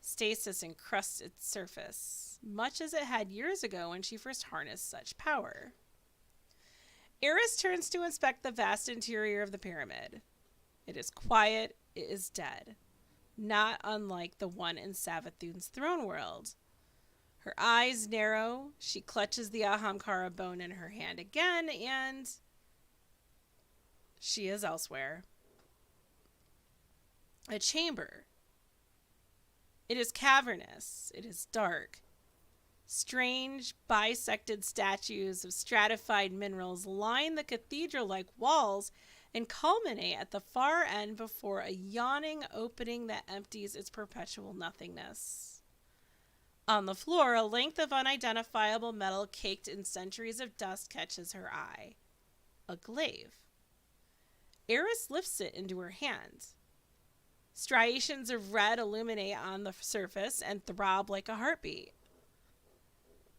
Stasis encrusts its surface, much as it had years ago when she first harnessed such power. Eris turns to inspect the vast interior of the pyramid. It is quiet, it is dead. Not unlike the one in Savathun's throne world. Her eyes narrow, she clutches the Ahamkara bone in her hand again, and she is elsewhere. A chamber. It is cavernous, it is dark. Strange, bisected statues of stratified minerals line the cathedral-like walls and culminate at the far end before a yawning opening that empties its perpetual nothingness. On the floor, a length of unidentifiable metal caked in centuries of dust catches her eye. A glaive. Eris lifts it into her hand. Striations of red illuminate on the surface and throb like a heartbeat.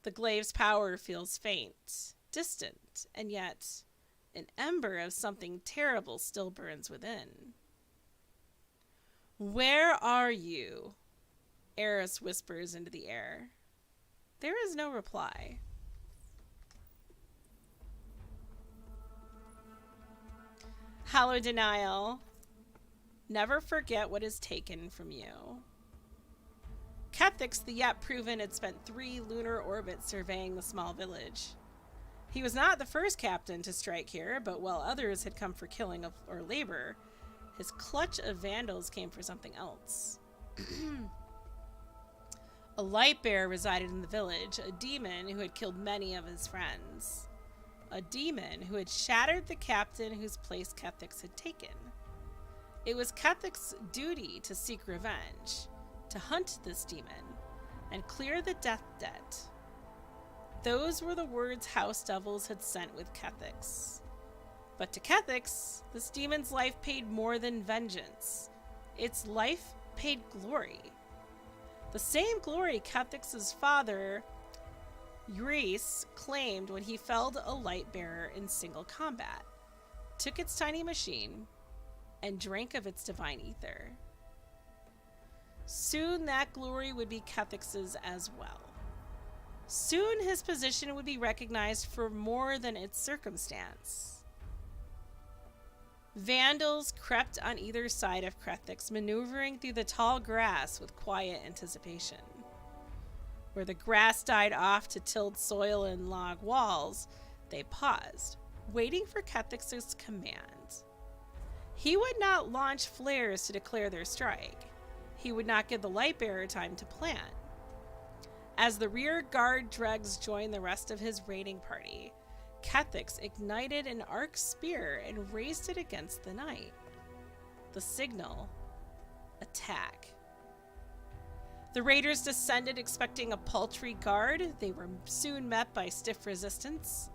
The glaive's power feels faint, distant, and yet an ember of something terrible still burns within. "Where are you?" Eris whispers into the air. There is no reply. Hollow denial. Never forget what is taken from you. Kethix the yet proven had spent 3 lunar orbits surveying the small village. He was not the first captain to strike here, but while others had come for killing or labor, his clutch of vandals came for something else. A light bearer resided in the village, a demon who had killed many of his friends. A demon who had shattered the captain whose place Kethix had taken. It was Kethix's duty to seek revenge, to hunt this demon, and clear the death debt. Those were the words House Devils had sent with Kethix. But to Kethix, this demon's life paid more than vengeance. Its life paid glory. The same glory Kethix's father, Yrese, claimed when he felled a light bearer in single combat, took its tiny machine, and drank of its divine ether. Soon that glory would be Kethix's as well. Soon his position would be recognized for more than its circumstance. Vandals crept on either side of Kethix, maneuvering through the tall grass with quiet anticipation. Where the grass died off to tilled soil and log walls, they paused, waiting for Kethix's command. He would not launch flares to declare their strike. He would not give the Lightbearer time to plan. As the rear guard dregs joined the rest of his raiding party, Kethix ignited an arc spear and raised it against the knight. The signal: attack. The raiders descended expecting a paltry guard. They were soon met by stiff resistance.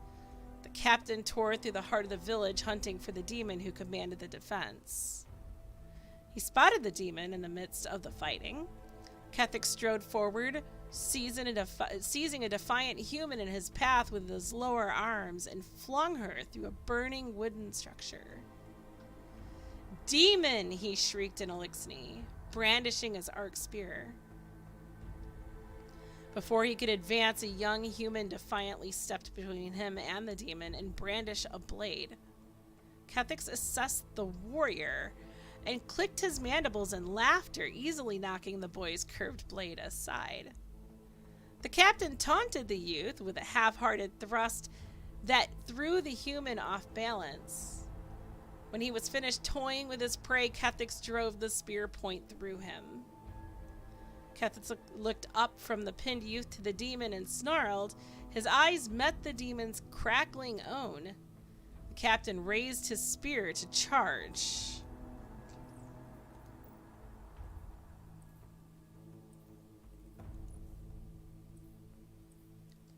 The captain tore through the heart of the village hunting for the demon who commanded the defense. He spotted the demon in the midst of the fighting. Kethix strode forward, seizing a defiant human in his path with his lower arms, and flung her through a burning wooden structure. "Demon!" he shrieked in Elixni, brandishing his arc spear. Before he could advance, a young human defiantly stepped between him and the demon and brandished a blade. Kethix assessed the warrior and clicked his mandibles in laughter, easily knocking the boy's curved blade aside. The captain taunted the youth with a half-hearted thrust that threw the human off balance. When he was finished toying with his prey, Kethix drove the spear point through him. Kethix looked up from the pinned youth to the demon and snarled. His eyes met the demon's crackling own. The captain raised his spear to charge.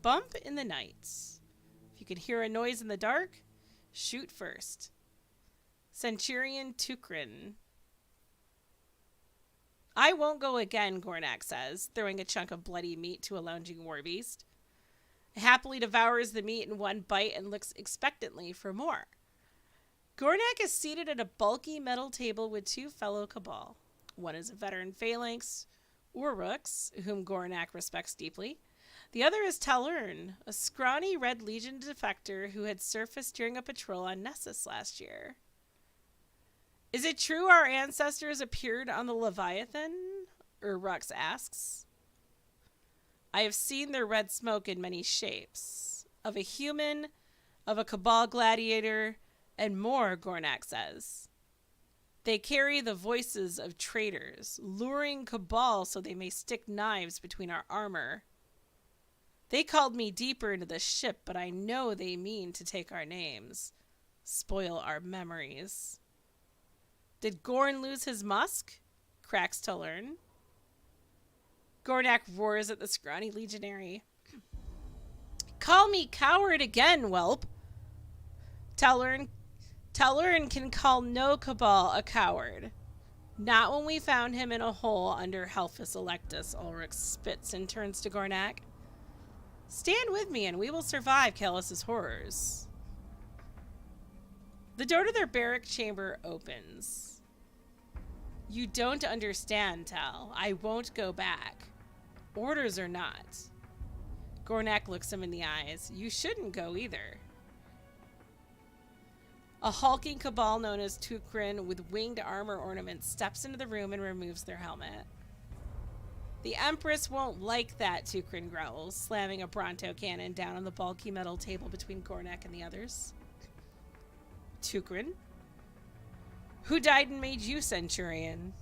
Bump in the night. If you can hear a noise in the dark, shoot first. Centurion Tukrin. I won't go again, Gornak says, throwing a chunk of bloody meat to a lounging warbeast. It happily devours the meat in one bite and looks expectantly for more. Gornak is seated at a bulky metal table with two fellow Cabal. One is a veteran phalanx, Uruks, whom Gornak respects deeply. The other is Talern, a scrawny Red Legion defector who had surfaced during a patrol on Nessus last year. Is it true our ancestors appeared on the Leviathan? Urux asks. I have seen their red smoke in many shapes. Of a human, of a Cabal gladiator, and more, Gornak says. They carry the voices of traitors, luring Cabal so they may stick knives between our armor. They called me deeper into the ship, but I know they mean to take our names, spoil our memories. Did Gorn lose his musk? Cracks Talern. Gornak roars at the scrawny legionary. Call me coward again, whelp. Talern can call no Cabal a coward. Not when we found him in a hole under Helphus Electus, Ulrich spits and turns to Gornak. Stand with me and we will survive Callus's horrors. The door to their barrack chamber opens. You don't understand, Tal. I won't go back. Orders or not. Gornak looks him in the eyes. You shouldn't go either. A hulking Cabal known as Tukrin with winged armor ornaments steps into the room and removes their helmet. The Empress won't like that, Tukrin growls, slamming a Bronto cannon down on the bulky metal table between Gornak and the others. Tukrin? Who died and made you Centurion?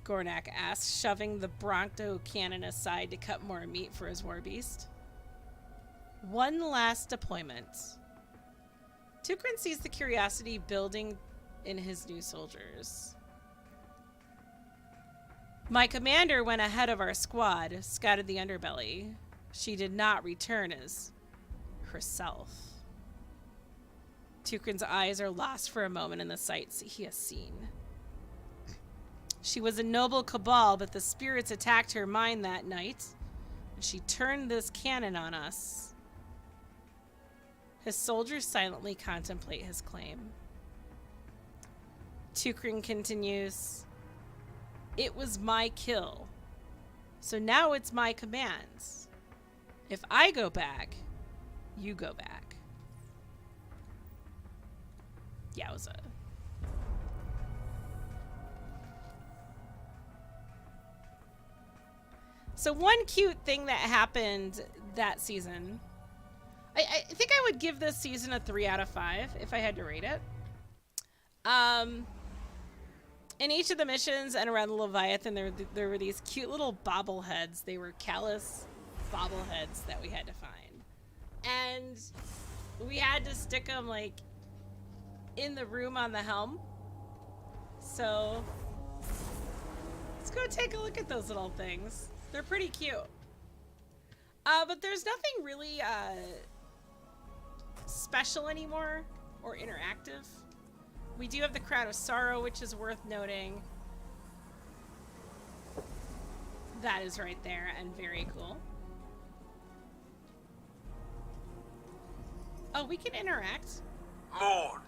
Gornak asks, shoving the Bronto cannon aside to cut more meat for his warbeast. One last deployment. Tukrin sees the curiosity building in his new soldiers. My commander went ahead of our squad, scouted the underbelly. She did not return as herself. Tukrin's eyes are lost for a moment in the sights he has seen. She was a noble Cabal, but the spirits attacked her mind that night, and she turned this cannon on us. His soldiers silently contemplate his claim. Tukrin continues, it was my kill, so now it's my commands. If I go back, you go back. Yowza. So one cute thing that happened that season, I think I would give this season a 3 out of 5 if I had to rate it. In each of the missions and around the Leviathan, there were these cute little bobbleheads. They were Callus bobbleheads that we had to find. And we had to stick them, like, in the room on the helm. So, let's go take a look at those little things. They're pretty cute. But there's nothing really special anymore or interactive. We do have the Crown of Sorrow, which is worth noting. That is right there, and very cool. Oh, we can interact. Morn,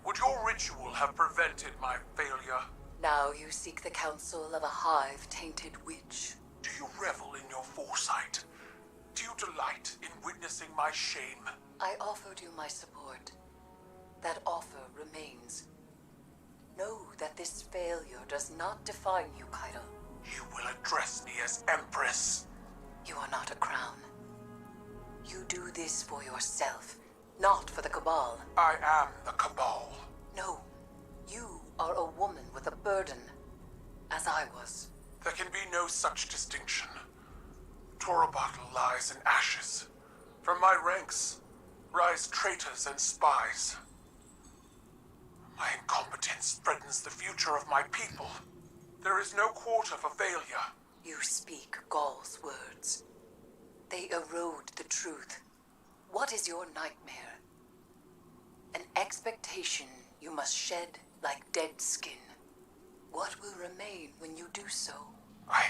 would your ritual have prevented my failure? Now you seek the counsel of a hive-tainted witch. Do you revel in your foresight? Do you delight in witnessing my shame? I offered you my support. That offer remains. Know that this failure does not define you, Kaido. You will address me as Empress. You are not a crown. You do this for yourself, not for the Cabal. I am the Cabal. No, you are a woman with a burden, as I was. There can be no such distinction. Torobatl lies in ashes. From my ranks rise traitors and spies. My incompetence threatens the future of my people. There is no quarter for failure. You speak Gaul's words. They erode the truth. What is your nightmare? An expectation you must shed like dead skin. What will remain when you do so? I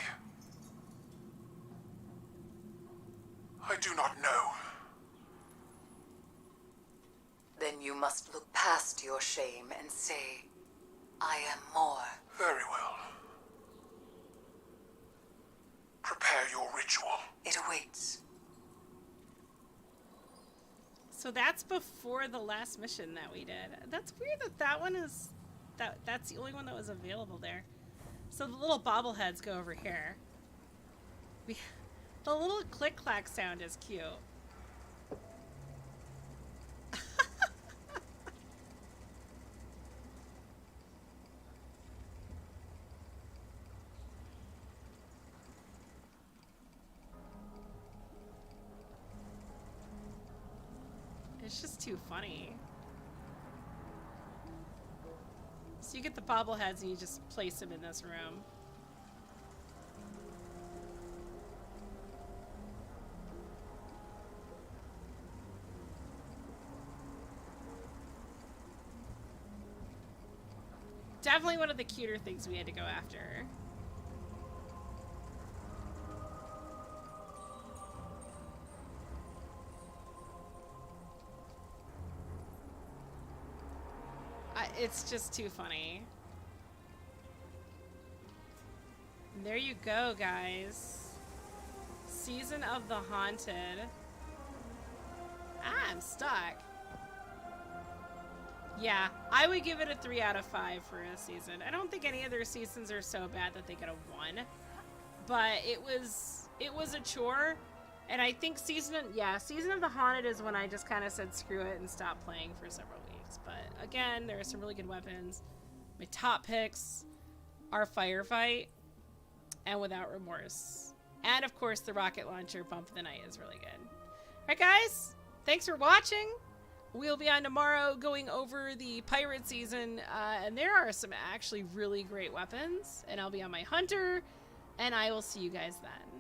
do not know. Then you must look past your shame and say, I am more. Very well. Prepare your ritual. It awaits. So that's before the last mission that we did. That's weird that that one is... That's the only one that was available there. So the little bobbleheads go over here. The little click-clack sound is cute. It's just too funny. So you get the bobbleheads and you just place them in this room. Definitely one of the cuter things we had to go after. It's just too funny. And there you go, guys. Season of the Haunted. I'm stuck. Yeah, I would give it a 3 out of 5 for a season. I don't think any of their seasons are so bad that they get a 1. But it was a chore. And I think Season of the Haunted is when I just kind of said screw it and stopped playing for several weeks. But again, there are some really good weapons. My top picks are Firefight and Without Remorse. And of course, the rocket launcher Bump of the Night is really good. Alright guys, thanks for watching. We'll be on tomorrow going over the pirate season, and there are some actually really great weapons. And I'll be on my hunter, and I will see you guys then.